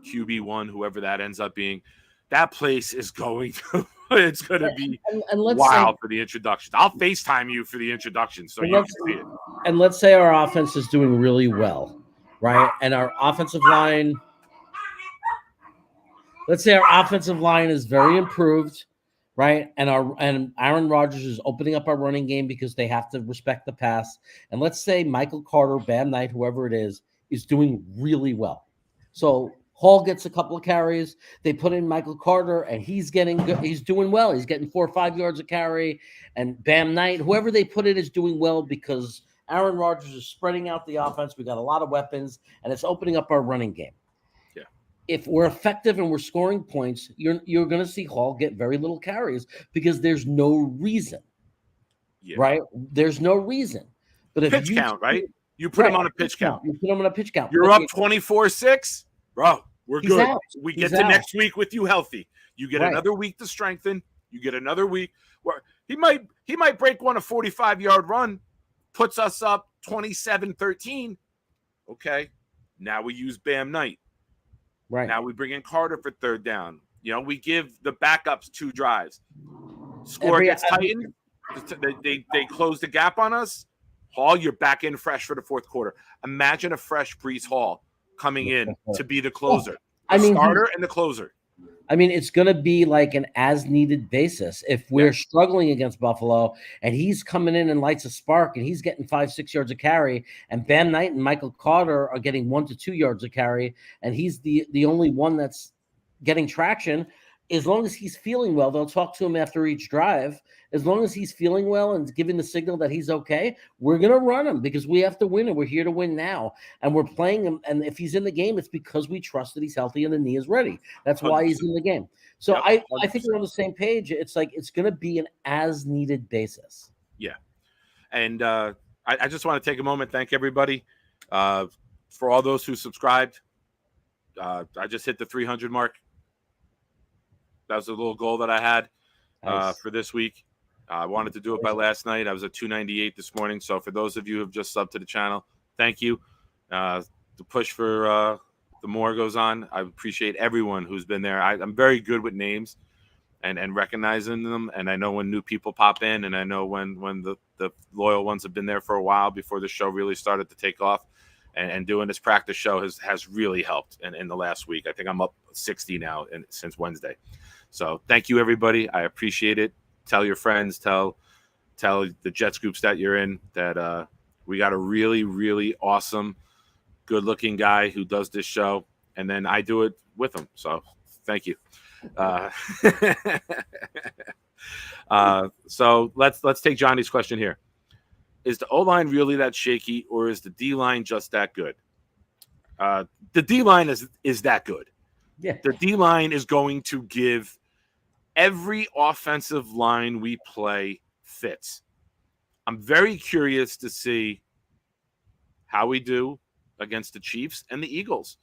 QB1, whoever that ends up being, that place is going to it's going to be wild for the introduction. I'll FaceTime you for the introduction so you can see it. And let's say our offense is doing really well, right? And our offensive line, let's say our offensive line is very improved, right? And Aaron Rodgers is opening up our running game because they have to respect the pass. And let's say Michael Carter, Bam Knight, whoever it is doing really well. So Hall gets a couple of carries. They put in Michael Carter, and he's getting good. He's doing well. He's getting 4 or 5 yards a carry. And Bam Knight, whoever they put in, is doing well because Aaron Rodgers is spreading out the offense. We got a lot of weapons, and it's opening up our running game. Yeah. If we're effective and we're scoring points, you're going to see Hall get very little carries because there's no reason. Yeah. Right? There's no reason. But if Pitch you count, right? You put him on a pitch count. You put him on a pitch count. You're up 24-6, bro. We're He's good. out. We He's get to out. next week with you healthy. You get Right. another week to strengthen. You get another week where he might break one a 45-yard run, puts us up 27-13. Okay. Now we use Bam Knight. Right. Now we bring in Carter for third down. We give the backups 2 drives. Score gets tightened. They close the gap on us. Hall, you're back in fresh for the fourth quarter. Imagine a fresh Breece Hall coming in to be the closer. Starter and the closer. I mean, it's going to be like an as-needed basis. If we're struggling against Buffalo and he's coming in and lights a spark and he's getting 5-6 yards a carry, and Bam Knight and Michael Carter are getting 1 to 2 yards a carry, and he's the only one that's getting traction, as long as he's feeling well, they'll talk to him after each drive. As long as he's feeling well and giving the signal that he's okay, we're going to run him because we have to win and we're here to win now. And we're playing him. And if he's in the game, it's because we trust that he's healthy and the knee is ready. That's why he's in the game. So I think we're on the same page. It's like it's going to be an as-needed basis. Yeah. And I just want to take a moment, thank everybody for all those who subscribed. I just hit the 300 mark. That was a little goal that I had for this week. I wanted to do it by last night. I was at 298 this morning. So for those of you who have just subbed to the channel, thank you. The push for the more goes on. I appreciate everyone who's been there. I'm very good with names and recognizing them. And I know when new people pop in, and I know when the loyal ones have been there for a while before the show really started to take off. And doing this practice show has really helped in the last week. I think I'm up 60 now since Wednesday. So thank you, everybody. I appreciate it. Tell your friends, tell the Jet Scoops that you're in that we got a really, really awesome, good-looking guy who does this show, and then I do it with him. So thank you. So let's take Johnny's question here. Is the O-line really that shaky, or is the D-line just that good? The D-line is that good. Yeah. The D-line is going to give every offensive line we play fits. I'm very curious to see how we do against the Chiefs and the Eagles.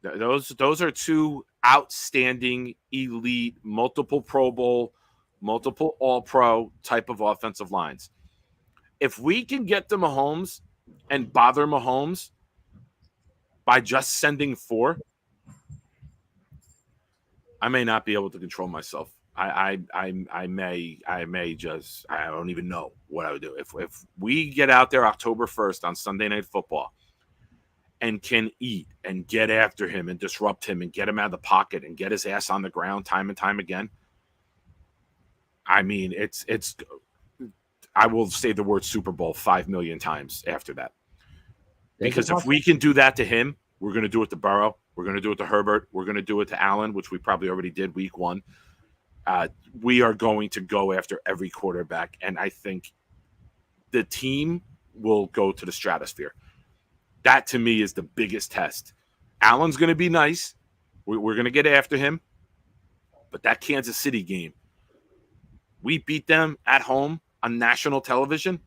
Those are 2 outstanding, elite, multiple Pro Bowl, multiple All-Pro type of offensive lines. If we can get to Mahomes and bother Mahomes by just sending 4, I may not be able to control myself. I may just, I don't even know what I would do. If we get out there October 1st on Sunday Night Football and can eat and get after him and disrupt him and get him out of the pocket and get his ass on the ground time and time again, I mean, it's I will say the word Super Bowl 5 million times after that. Because if we can do that to him, we're going to do it to Burrow. We're going to do it to Herbert. We're going to do it to Allen, which we probably already did week 1. We are going to go after every quarterback, and I think the team will go to the stratosphere. That, to me, is the biggest test. Allen's going to be nice. We're going to get after him. But that Kansas City game, we beat them at home on national television.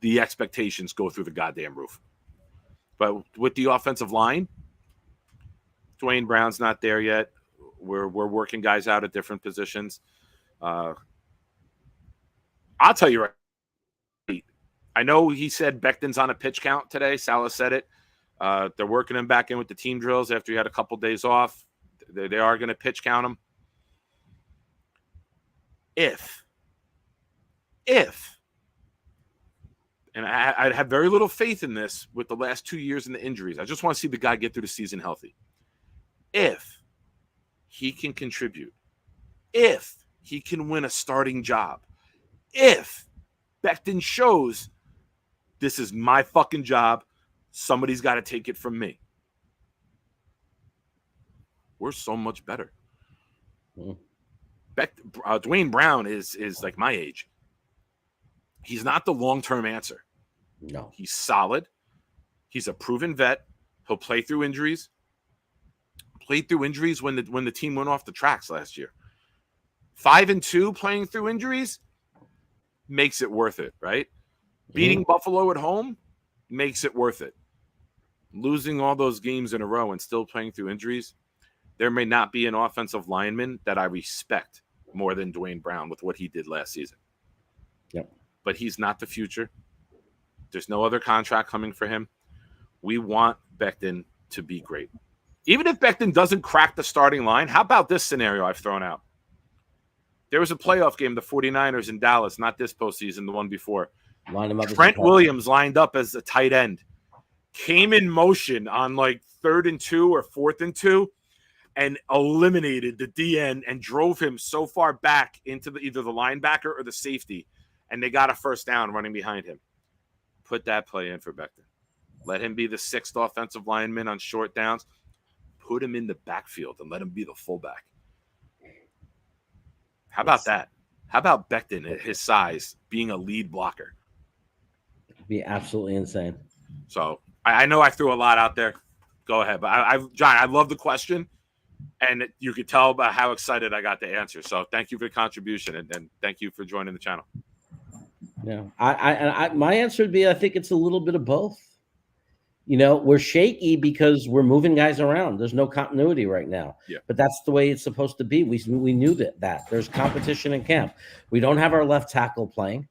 The expectations go through the goddamn roof. But with the offensive line, Dwayne Brown's not there yet. We're working guys out at different positions. I'll tell you right. I know he said Becton's on a pitch count today. Salah said it. They're working him back in with the team drills after he had a couple days off. They are going to pitch count him. If, and I have very little faith in this with the last 2 years and the injuries. I just want to see the guy get through the season healthy. If he can contribute, if he can win a starting job, if Becton shows this is my fucking job, Somebody's got to take it from me. We're so much better. Mm. Dwayne Brown is like my age. He's not the long-term answer. No. He's solid. He's a proven vet. He'll play through injuries. Played through injuries when the team went off the tracks last year. 5-2 playing through injuries makes it worth it, right? Beating Buffalo at home makes it worth it. Losing all those games in a row and still playing through injuries, there may not be an offensive lineman that I respect more than Dwayne Brown with what he did last season. Yep. But he's not the future. There's no other contract coming for him. We want Becton to be great. Even if Becton doesn't crack the starting line, how about this scenario I've thrown out? There was a playoff game, the 49ers in Dallas, not this postseason, the one before. Line him up Trent Williams lined up as a tight end, came in motion on like 3rd and 2 or 4th and 2, and eliminated the DN and drove him so far back into either the linebacker or the safety, and they got a first down running behind him. Put that play in for Becton. Let him be the 6th offensive lineman on short downs. Put him in the backfield and let him be the fullback. How about that? How about Becton at his size being a lead blocker? Be absolutely insane. So I know I threw a lot out there. Go ahead. But John, I love the question. And you could tell by how excited I got to answer. So thank you for the contribution. And thank you for joining the channel. Yeah. My answer would be, I think it's a little bit of both. You know, we're shaky because we're moving guys around. There's no continuity right now. Yeah. But that's the way it's supposed to be. We knew that. There's competition in camp. We don't have our left tackle playing.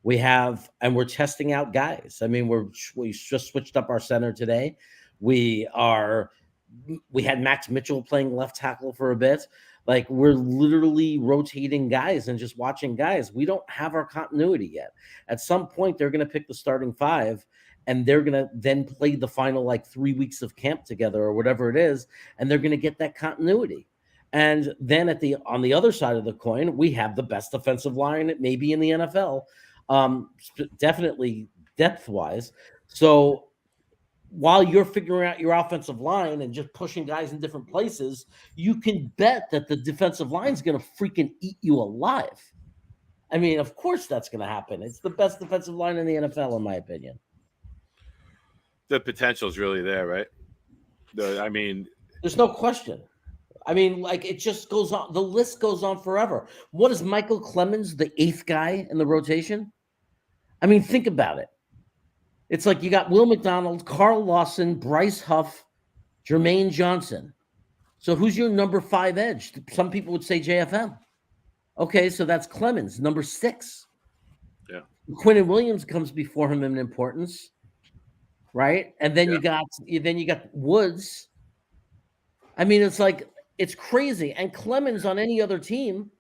And we're testing out guys. I mean, we just switched up our center today. We had Max Mitchell playing left tackle for a bit. Like, we're literally rotating guys and just watching guys. We don't have our continuity yet. At some point, they're going to pick the starting 5, and they're going to then play the final, 3 weeks of camp together or whatever it is, and they're going to get that continuity. And then on the other side of the coin, we have the best offensive line maybe in the NFL, definitely depth-wise. So while you're figuring out your offensive line and just pushing guys in different places, you can bet that the defensive line is going to freaking eat you alive. I mean, of course that's going to happen. It's the best defensive line in the NFL, in my opinion. The potential is really there, right? There's no question. I mean, it just goes on. The list goes on forever. What is Michael Clemens, the 8th guy in the rotation? I mean, think about it. It's like you got Will McDonald, Carl Lawson, Bryce Huff, Jermaine Johnson. So who's your number 5 edge? Some people would say JFM. Okay, so that's Clemens, number 6. Yeah. Quinnen Williams comes before him in importance, right? And then you got Woods. I mean, it's crazy. And Clemens on any other team,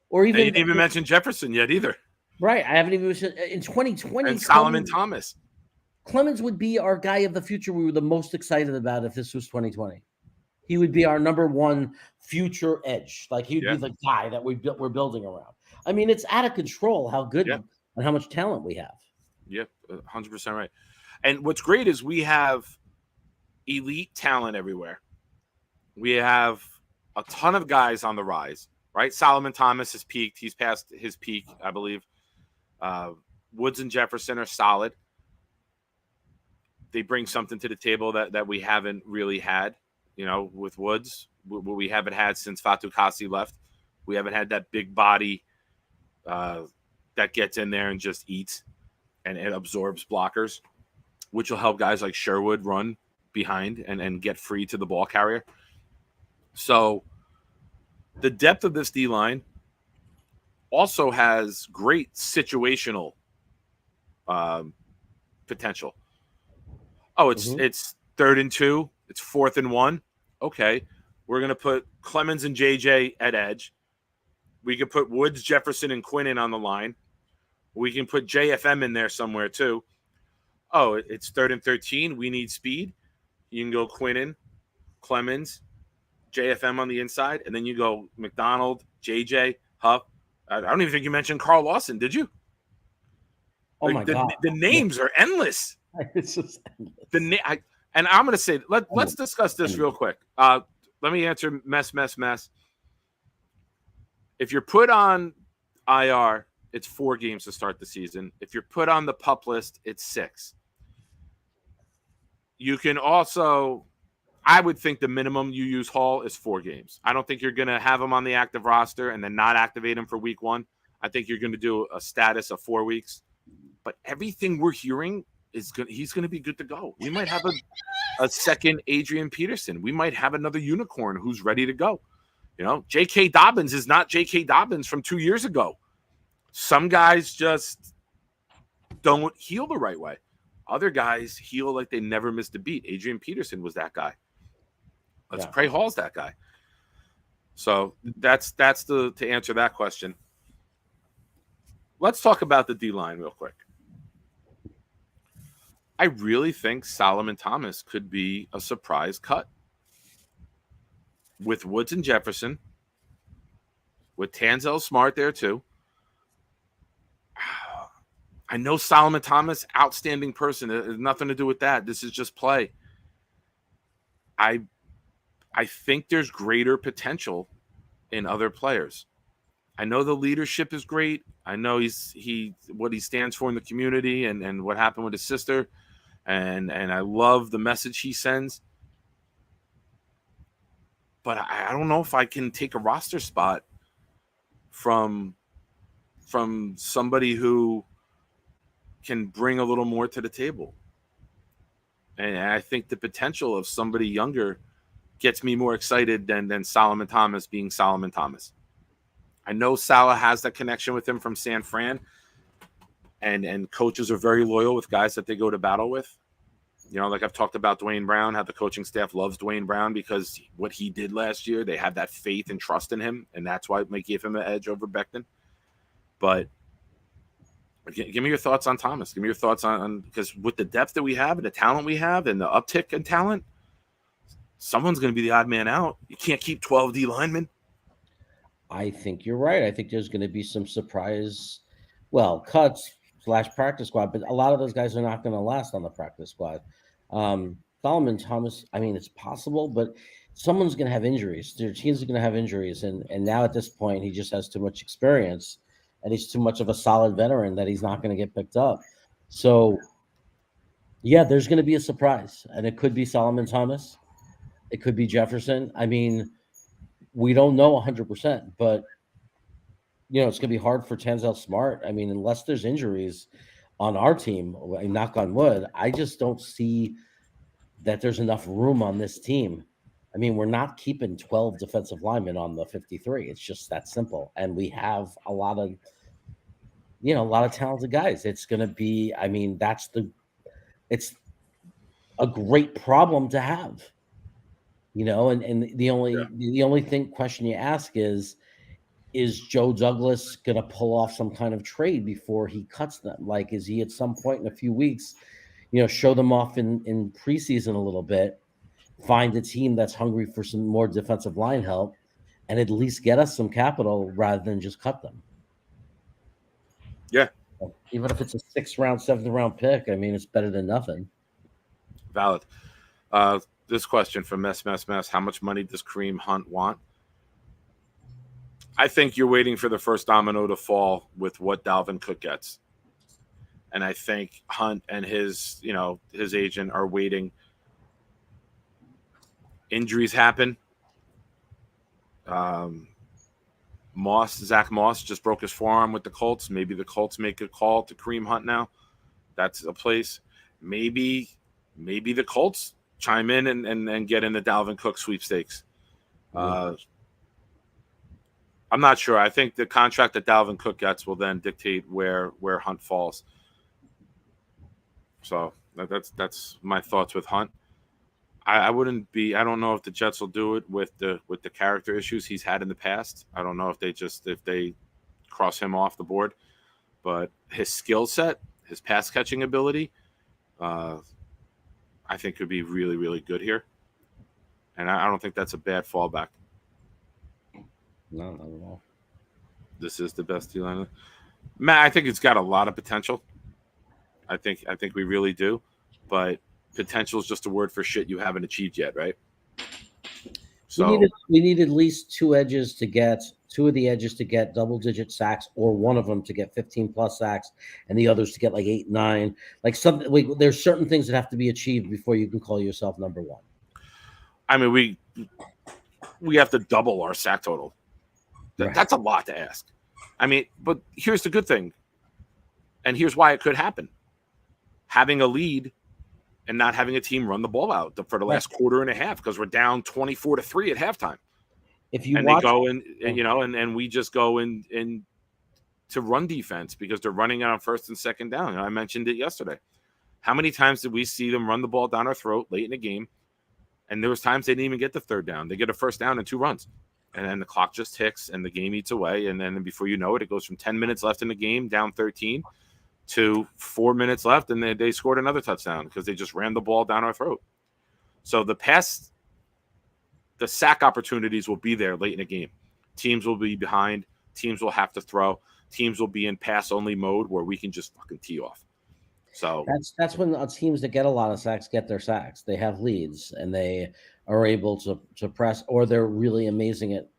or even you didn't even mention Jefferson yet either. Right. I haven't even mentioned in 2020. And Solomon Thomas. Clemens would be our guy of the future we were the most excited about if this was 2020. He would be our number 1 future edge. He'd be the guy that we're building around. I mean, it's out of control how good and how much talent we have. Yeah, 100% right. And what's great is we have elite talent everywhere. We have a ton of guys on the rise, right? Solomon Thomas has peaked. He's past his peak, I believe. Woods and Jefferson are solid. They bring something to the table that we haven't really had, with Woods. We haven't had since Fatou Kassi left. We haven't had that big body that gets in there and just eats and it absorbs blockers, which will help guys like Sherwood run behind and get free to the ball carrier. So the depth of this D-line also has great situational potential. Oh, it's 3rd and 2. It's 4th and 1. Okay, we're going to put Clemens and JJ at edge. We could put Woods, Jefferson, and Quinnen on the line. We can put JFM in there somewhere too. Oh, it's 3rd and 13. We need speed. You can go Quinnen, Clemens, JFM on the inside, and then you go McDonald, JJ, Huff. I don't even think you mentioned Carl Lawson, did you? Oh, my God. The names are endless. It's just endless. And I'm going to say, let's discuss this real quick. Let me answer mess. If you're put on IR, it's 4 games to start the season. If you're put on the PUP list, it's 6. You can also, I would think the minimum you use Hall is 4 games. I don't think you're going to have him on the active roster and then not activate him for week 1. I think you're going to do a status of 4 weeks. But everything we're hearing is he's going to be good to go. We might have a second Adrian Peterson. We might have another unicorn who's ready to go. You know, J.K. Dobbins is not J.K. Dobbins from 2 years ago. Some guys just don't heal the right way. Other guys heal like they never missed a beat. Adrian Peterson was that guy. Let's pray Hall's that guy. So that's to answer that question. Let's talk about the D-line real quick. I really think Solomon Thomas could be a surprise cut. With Woods and Jefferson, with Tanzel Smart there too. I know Solomon Thomas, outstanding person. It has nothing to do with that. This is just play. I think there's greater potential in other players. I know the leadership is great. I know what he stands for in the community and what happened with his sister. And I love the message he sends. But I don't know if I can take a roster spot from somebody who can bring a little more to the table. And I think the potential of somebody younger gets me more excited than Solomon Thomas being Solomon Thomas. I know Salah has that connection with him from San Fran, and coaches are very loyal with guys that they go to battle with. You know, like I've talked about Dwayne Brown, how the coaching staff loves Dwayne Brown because what he did last year, they had that faith and trust in him, and that's why it might give him an edge over Becton. But give me your thoughts on Thomas. Give me your thoughts on because with the depth that we have and the talent we have and the uptick in talent, someone's going to be the odd man out. You can't keep 12 D linemen. I think you're right. I think there's going to be some surprise, cuts / practice squad, but a lot of those guys are not going to last on the practice squad. Solomon Thomas, I mean, it's possible, but someone's going to have injuries. Their teams are going to have injuries, and now at this point, he just has too much experience, and he's too much of a solid veteran that he's not going to get picked up. So, yeah, there's going to be a surprise, and it could be Solomon Thomas. It could be Jefferson. I mean, we don't know 100%, but you know, it's going to be hard for Tanzel Smart. I mean, unless there's injuries on our team, knock on wood, I just don't see that there's enough room on this team. I mean, we're not keeping 12 defensive linemen on the 53. It's just that simple. And we have a lot of talented guys. It's going to be, I mean, it's a great problem to have, you know, and the only question you ask is Joe Douglas going to pull off some kind of trade before he cuts them? Like, is he at some point in a few weeks, you know, show them off in preseason a little bit, find a team that's hungry for some more defensive line help, and at least get us some capital rather than just cut them? Yeah. Even if it's a 6th round, 7th round pick, I mean, it's better than nothing. Valid. This question from Mess. How much money does Kareem Hunt want? I think you're waiting for the first domino to fall with what Dalvin Cook gets. And I think Hunt and his agent are waiting. Injuries happen. Zach Moss just broke his forearm with the Colts. Maybe the Colts make a call to Kareem Hunt now. That's a place. Maybe the Colts chime in and get in the Dalvin Cook sweepstakes. I'm not sure. I think the contract that Dalvin Cook gets will then dictate where Hunt falls. So that's my thoughts with Hunt. I don't know if the Jets will do it with the character issues he's had in the past. I don't know if they cross him off the board, but his skill set, his pass catching ability, I think could be really, really good here. And I don't think that's a bad fallback. No, not at all. This is the best D-line. Matt, I think it's got a lot of potential. I think we really do. but potential is just a word for shit you haven't achieved yet, right? So We need at least two of the edges to get double-digit sacks, or one of them to get 15+ sacks, and the others to get like 8, 9. Like something. There's certain things that have to be achieved before you can call yourself number one. I mean, we have to double our sack total. Right. That's a lot to ask. I mean, but here's the good thing, and here's why it could happen: having a lead and not having a team run the ball out for the last quarter and a half, because we're down 24-3 at halftime. If you and they go in, and we just go in to run defense because they're running out on first and second down. And I mentioned it yesterday. How many times did we see them run the ball down our throat late in the game? And there was times they didn't even get the third down. They get a first down and 2 runs. And then the clock just ticks and the game eats away. And then before you know it, it goes from 10 minutes left in the game, down 13, to 4 minutes left, and they scored another touchdown because they just ran the ball down our throat. So the sack opportunities will be there late in the game. Teams will be behind. Teams will have to throw. Teams will be in pass-only mode where we can just fucking tee off. So that's when teams that get a lot of sacks get their sacks. They have leads and they are able to press, or they're really amazing at,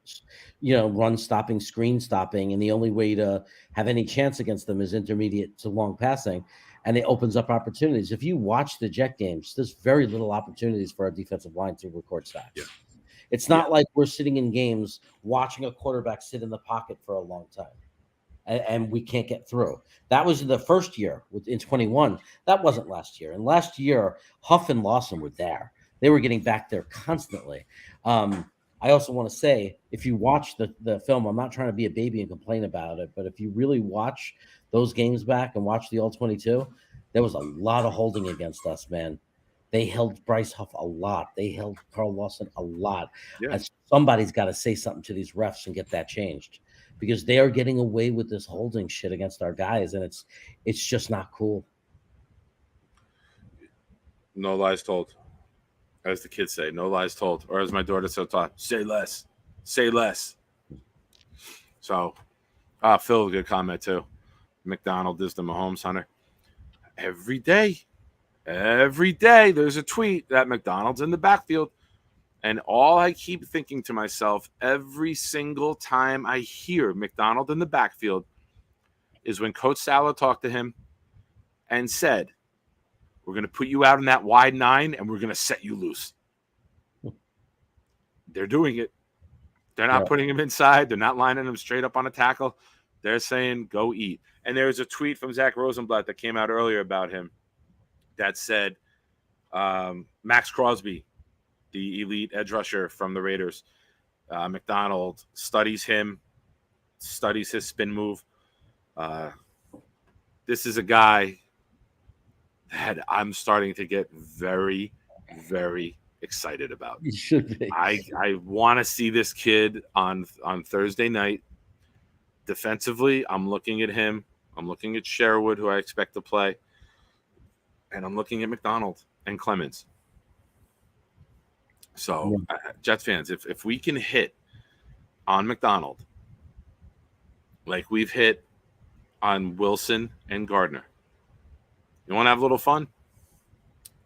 run stopping, screen stopping, and the only way to have any chance against them is intermediate to long passing, and it opens up opportunities. If you watch the Jet games, there's very little opportunities for our defensive line to record sacks. Yeah. It's not like we're sitting in games watching a quarterback sit in the pocket for a long time. And we can't get through. That was in the first year in 21. That wasn't last year. And last year, Huff and Lawson were there. They were getting back there constantly. I also want to say, if you watch the film, I'm not trying to be a baby and complain about it, but if you really watch those games back and watch the All-22, there was a lot of holding against us, man. They held Bryce Huff a lot. They held Carl Lawson a lot. Yeah. And somebody's got to say something to these refs and get that changed, because they are getting away with this holding shit against our guys, and it's just not cool. No lies told. As the kids say, no lies told. Or as my daughter so taught, say less. Say less. So, Phil, a good comment too. McDonald is the Mahomes hunter. Every day, there's a tweet that McDonald's in the backfield. And all I keep thinking to myself every single time I hear McDonald in the backfield is when Coach Saleh talked to him and said, we're going to put you out in that wide 9 and we're going to set you loose. They're doing it. They're not putting him inside. They're not lining him straight up on a tackle. They're saying, go eat. And there's a tweet from Zach Rosenblatt that came out earlier about him that said, Max Crosby, the elite edge rusher from the Raiders, McDonald studies him, studies his spin move. This is a guy that I'm starting to get very, very excited about. You should be. I want to see this kid on Thursday night. Defensively, I'm looking at him. I'm looking at Sherwood, who I expect to play. And I'm looking at McDonald and Clemens. So, Jets fans, if we can hit on McDonald like we've hit on Wilson and Gardner, you want to have a little fun?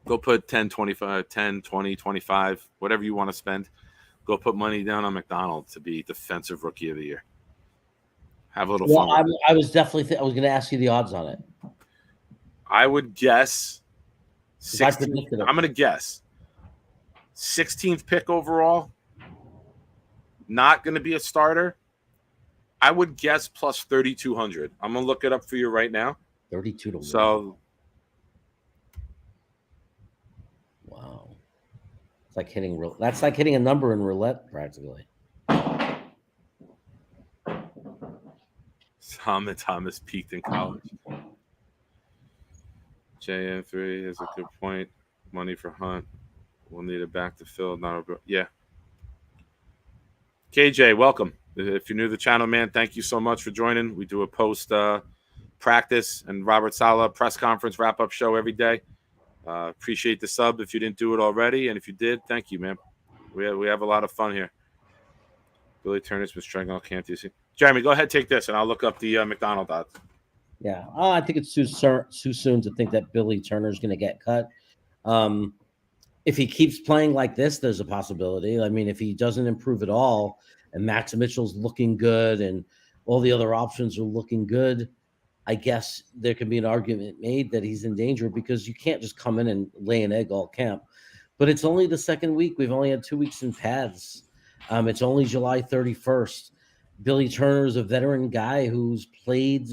Go put 10, 25, 10, 20, 25, whatever you want to spend. Go put money down on McDonald to be Defensive Rookie of the Year. Have a little fun. I was definitely I was going to ask you the odds on it. I would guess 16. I'm going to guess 16th pick overall. Not going to be a starter. I would guess plus 3,200. I'm going to look it up for you right now. 32 to 1. So, wow. It's like hitting. That's like hitting a number in roulette, practically. Thomas peaked in college. JM3 is a good point. Money for Hunt. We'll need it back to Phil. Yeah. KJ, welcome. If you're new to the channel, man, thank you so much for joining. We do a post practice and Robert Saleh press conference wrap-up show every day. Appreciate the sub if you didn't do it already. And if you did, thank you, man. We have a lot of fun here. Billy Turner's been struggling. Can't you see? Jeremy, go ahead, take this, and I'll look up the McDonald odds. Yeah, I think it's too soon to think that Billy Turner's going to get cut. If he keeps playing like this, there's a possibility. I mean, if he doesn't improve at all, and Max Mitchell's looking good, and all the other options are looking good, I guess there can be an argument made that he's in danger because you can't just come in and lay an egg all camp. But it's only the second week. We've only had 2 weeks in pads. It's only July 31st. Billy Turner's a veteran guy who's played,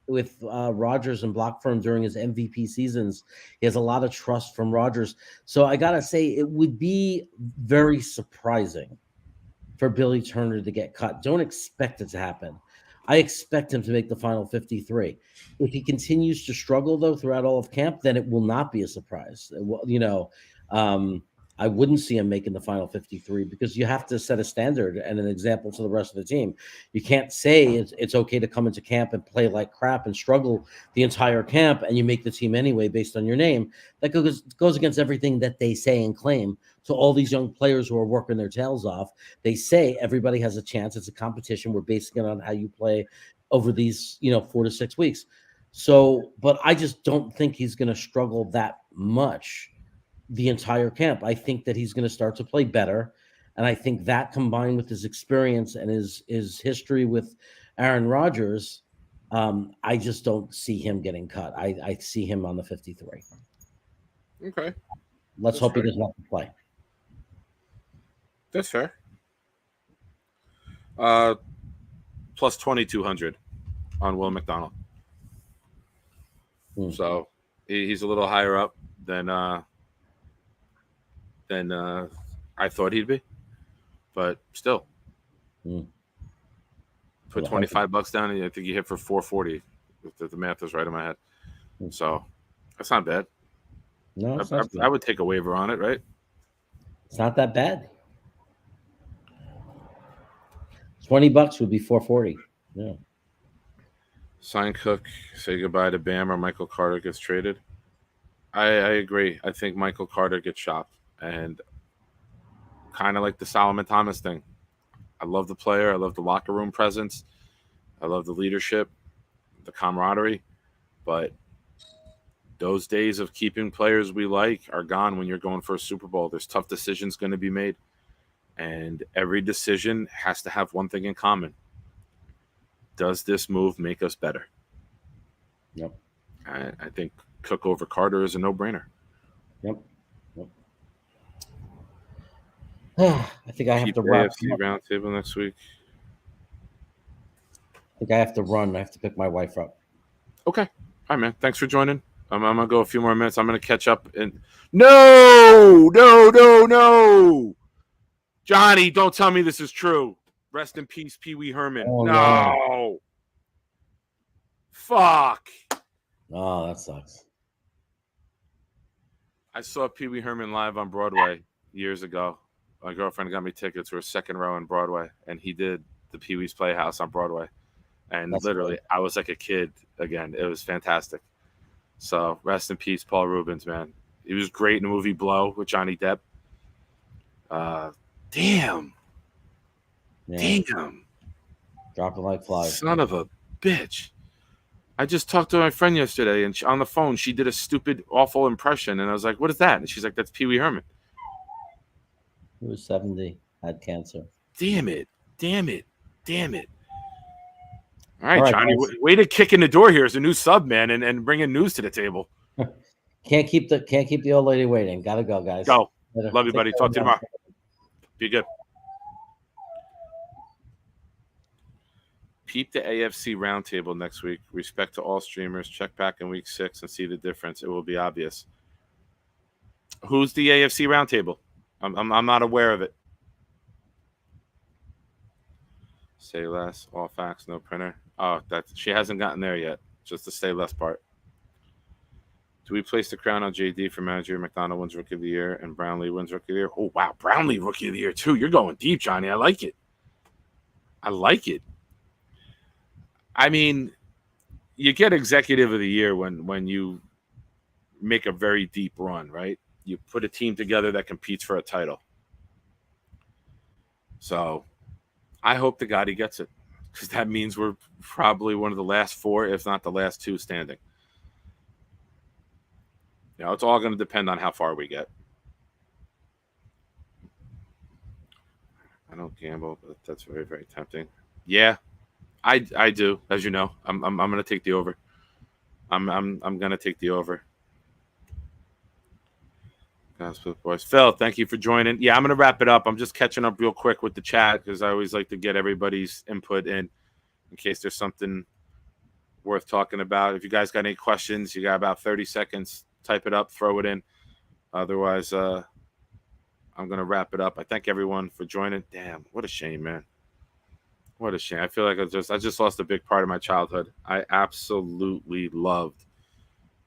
with Rodgers and Block Firm during his MVP seasons. He has a lot of trust from Rodgers. So I got to say, it would be very surprising for Billy Turner to get cut. Don't expect it to happen. I expect him to make the final 53. If he continues to struggle, though, throughout all of camp, then it will not be a surprise. I wouldn't see him making the final 53 because you have to set a standard and an example to the rest of the team. You can't say it's okay to come into camp and play like crap and struggle the entire camp and you make the team anyway based on your name. That goes against everything that they say and claim. So all these young players who are working their tails off, they say everybody has a chance. It's a competition. We're basing it on how you play over these, 4 to 6 weeks. So, but I just don't think he's going to struggle that much the entire camp. I think that he's going to start to play better. And I think that combined with his experience and his history with Aaron Rodgers, I just don't see him getting cut. I see him on the 53. Okay. Let's hope he doesn't have to play. That's fair. Plus 2,200 on Will McDonald. So he's a little higher up than I thought he'd be, but still, put $25 down, and I think you hit for 440. If the math is right in my head, so that's not bad. No, I would take a waiver on it, right? It's not that bad. $20 would be 440. Yeah. Sign Cook, say goodbye to Bam, or Michael Carter gets traded. I agree. I think Michael Carter gets shopped, and kind of like the Solomon Thomas thing. I love the player. I love the locker room presence. I love the leadership, the camaraderie. But those days of keeping players we like are gone when you're going for a Super Bowl. There's tough decisions going to be made. And every decision has to have one thing in common. Does this move make us better? Yep. I think Cook over Carter is a no-brainer. Yep. I think I have to wrap AFC roundtable next week. I think I have to run. I have to pick my wife up. Okay. Hi, man. Thanks for joining. I'm going to go a few more minutes. I'm going to catch up. And No! Johnny, don't tell me this is true. Rest in peace, Pee Wee Herman. Oh, no. Fuck. Oh, that sucks. I saw Pee Wee Herman live on Broadway years ago. My girlfriend got me tickets for a second row in Broadway, and he did the Pee Wee's Playhouse on Broadway. And that's literally, cool. I was like a kid again. It was fantastic. So rest in peace, Paul Rubens, man. He was great in the movie Blow with Johnny Depp. Damn. Dropping like flies. Son of a bitch. I just talked to my friend yesterday, and on the phone, she did a stupid, awful impression. And I was like, what is that? And she's like, that's Pee Wee Herman. He was 70, had cancer. Damn it. All right, Johnny, way to kick in the door here as a new sub, man, and bringing news to the table. Can't keep the old lady waiting. Gotta go, guys. Go. Love you, buddy. Talk to you tomorrow. Be good. Peep the AFC roundtable next week. Respect to all streamers. Check back in week 6 and see the difference. It will be obvious. Who's the AFC roundtable? I'm not aware of it. Say less. All facts. No printer. Oh, she hasn't gotten there yet. Just the say less part. Do we place the crown on JD for manager? McDonald wins Rookie of the Year and Brownlee wins Rookie of the Year. Oh, wow. Brownlee Rookie of the Year, too. You're going deep, Johnny. I like it. I mean, you get Executive of the Year when you make a very deep run, right? You put a team together that competes for a title. So I hope to God he gets it, because that means we're probably one of the last 4, if not the last 2, standing. You know, it's all going to depend on how far we get. I don't gamble, but that's very, very tempting. Yeah, I do, as you know. I'm going to take the over. I'm going to take the over. Gospel Boys. Phil, thank you for joining. Yeah, I'm going to wrap it up. I'm just catching up real quick with the chat because I always like to get everybody's input in case there's something worth talking about. If you guys got any questions, you got about 30 seconds. Type it up, throw it in. Otherwise, I'm going to wrap it up. I thank everyone for joining. Damn, what a shame, man. What a shame. I feel like I just lost a big part of my childhood. I absolutely loved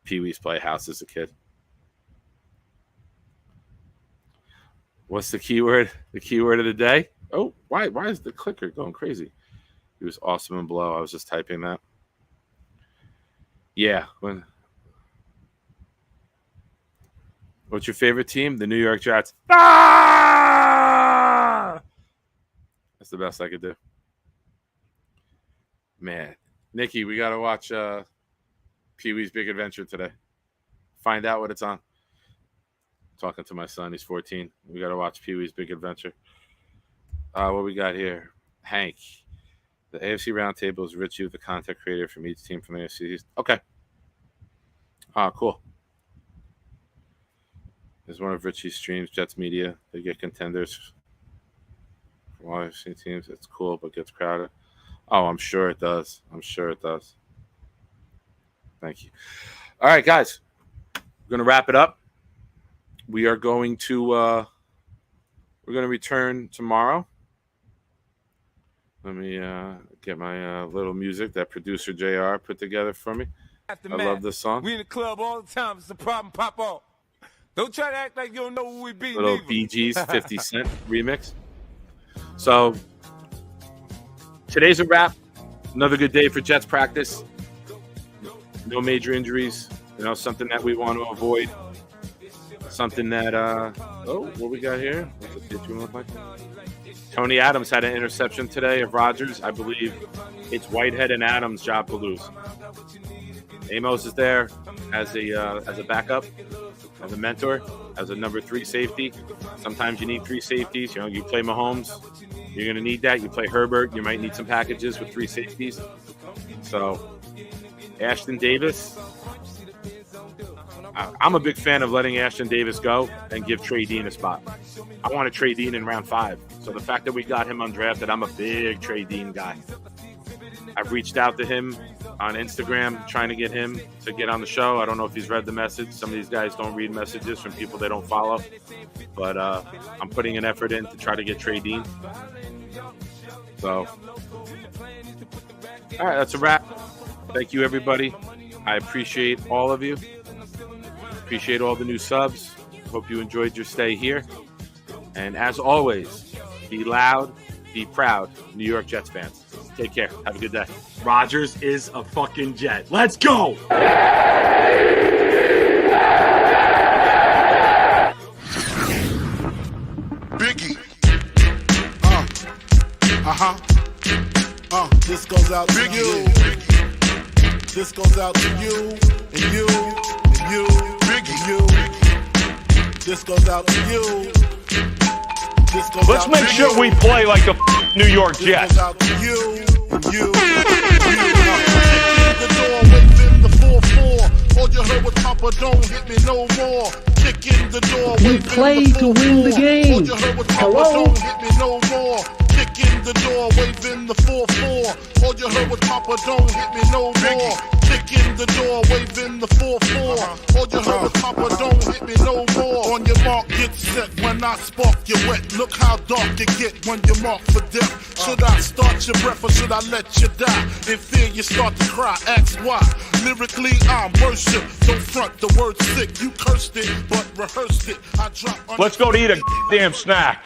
Pee-wee's Playhouse as a kid. What's the keyword? The keyword of the day? Oh, why is the clicker going crazy? He was awesome and below. I was just typing that. Yeah. What's your favorite team? The New York Jets. Ah! That's the best I could do. Man. Nikki, we got to watch Pee-wee's Big Adventure today. Find out what it's on. Talking to my son. He's 14. We got to watch Pee-wee's Big Adventure. What we got here? Hank. The AFC Roundtable is Richie with the content creator from each team from the AFC. Okay. Cool. There's one of Richie's streams, Jets Media. They get contenders from all AFC teams. It's cool, but gets crowded. Oh, I'm sure it does. Thank you. All right, guys. We're going to wrap it up. We are going to return tomorrow. Let me get my little music that producer JR put together for me. I love this song. We in the club all the time. It's the problem. Pop off. Don't try to act like you don't know who we be. Little Bee Gees 50 Cent remix. So today's a wrap. Another good day for Jets practice. No major injuries. You know, something that we want to avoid. Something that what we got here? What's the picture look like? Tony Adams had an interception today of Rodgers. I believe it's Whitehead and Adams' job to lose. Amos is there as a backup, as a mentor, as a number 3 safety. Sometimes you need 3 safeties. You know, you play Mahomes, you're going to need that. You play Herbert, you might need some packages with 3 safeties. So, Ashton Davis. I'm a big fan of letting Ashton Davis go and give Trey Dean a spot. I want to Trey Dean in round 5. So the fact that we got him undrafted, I'm a big Trey Dean guy. I've reached out to him on Instagram trying to get him to get on the show. I don't know if he's read the message. Some of these guys don't read messages from people they don't follow. But I'm putting an effort in to try to get Trey Dean. So, all right, that's a wrap. Thank you, everybody. I appreciate all of you. Appreciate all the new subs. Hope you enjoyed your stay here. And as always, be loud, be proud, New York Jets fans. Take care. Have a good day. Rodgers is a fucking Jet. Let's go! Biggie. This goes out to you. This goes out to you and you and you and you. This goes out to you. This goes Let's out make to sure you. we play like the New York This Jets. goes out to you and you and you. The door within the 4-4. All you heard was Papa, don't hit me no more. Kick in the door. We play to win the game. All you heard was Papa, Hello? don't hit me no more. Kick in the door, waving the 4-4. All you heard was Papa, don't hit me no more. Kick in the door, waving the 4-4. All you heard was Papa, don't hit me no more. On your mark, get set. When I spark, you wet. Look how dark it get when you mark for death. Should I start your breath or should I let you die? In fear, you start to cry. Ask why. Lyrically, I'm worship. Don't front the word sick. You cursed it, but rehearsed it. I drop. Let's go to eat a damn snack.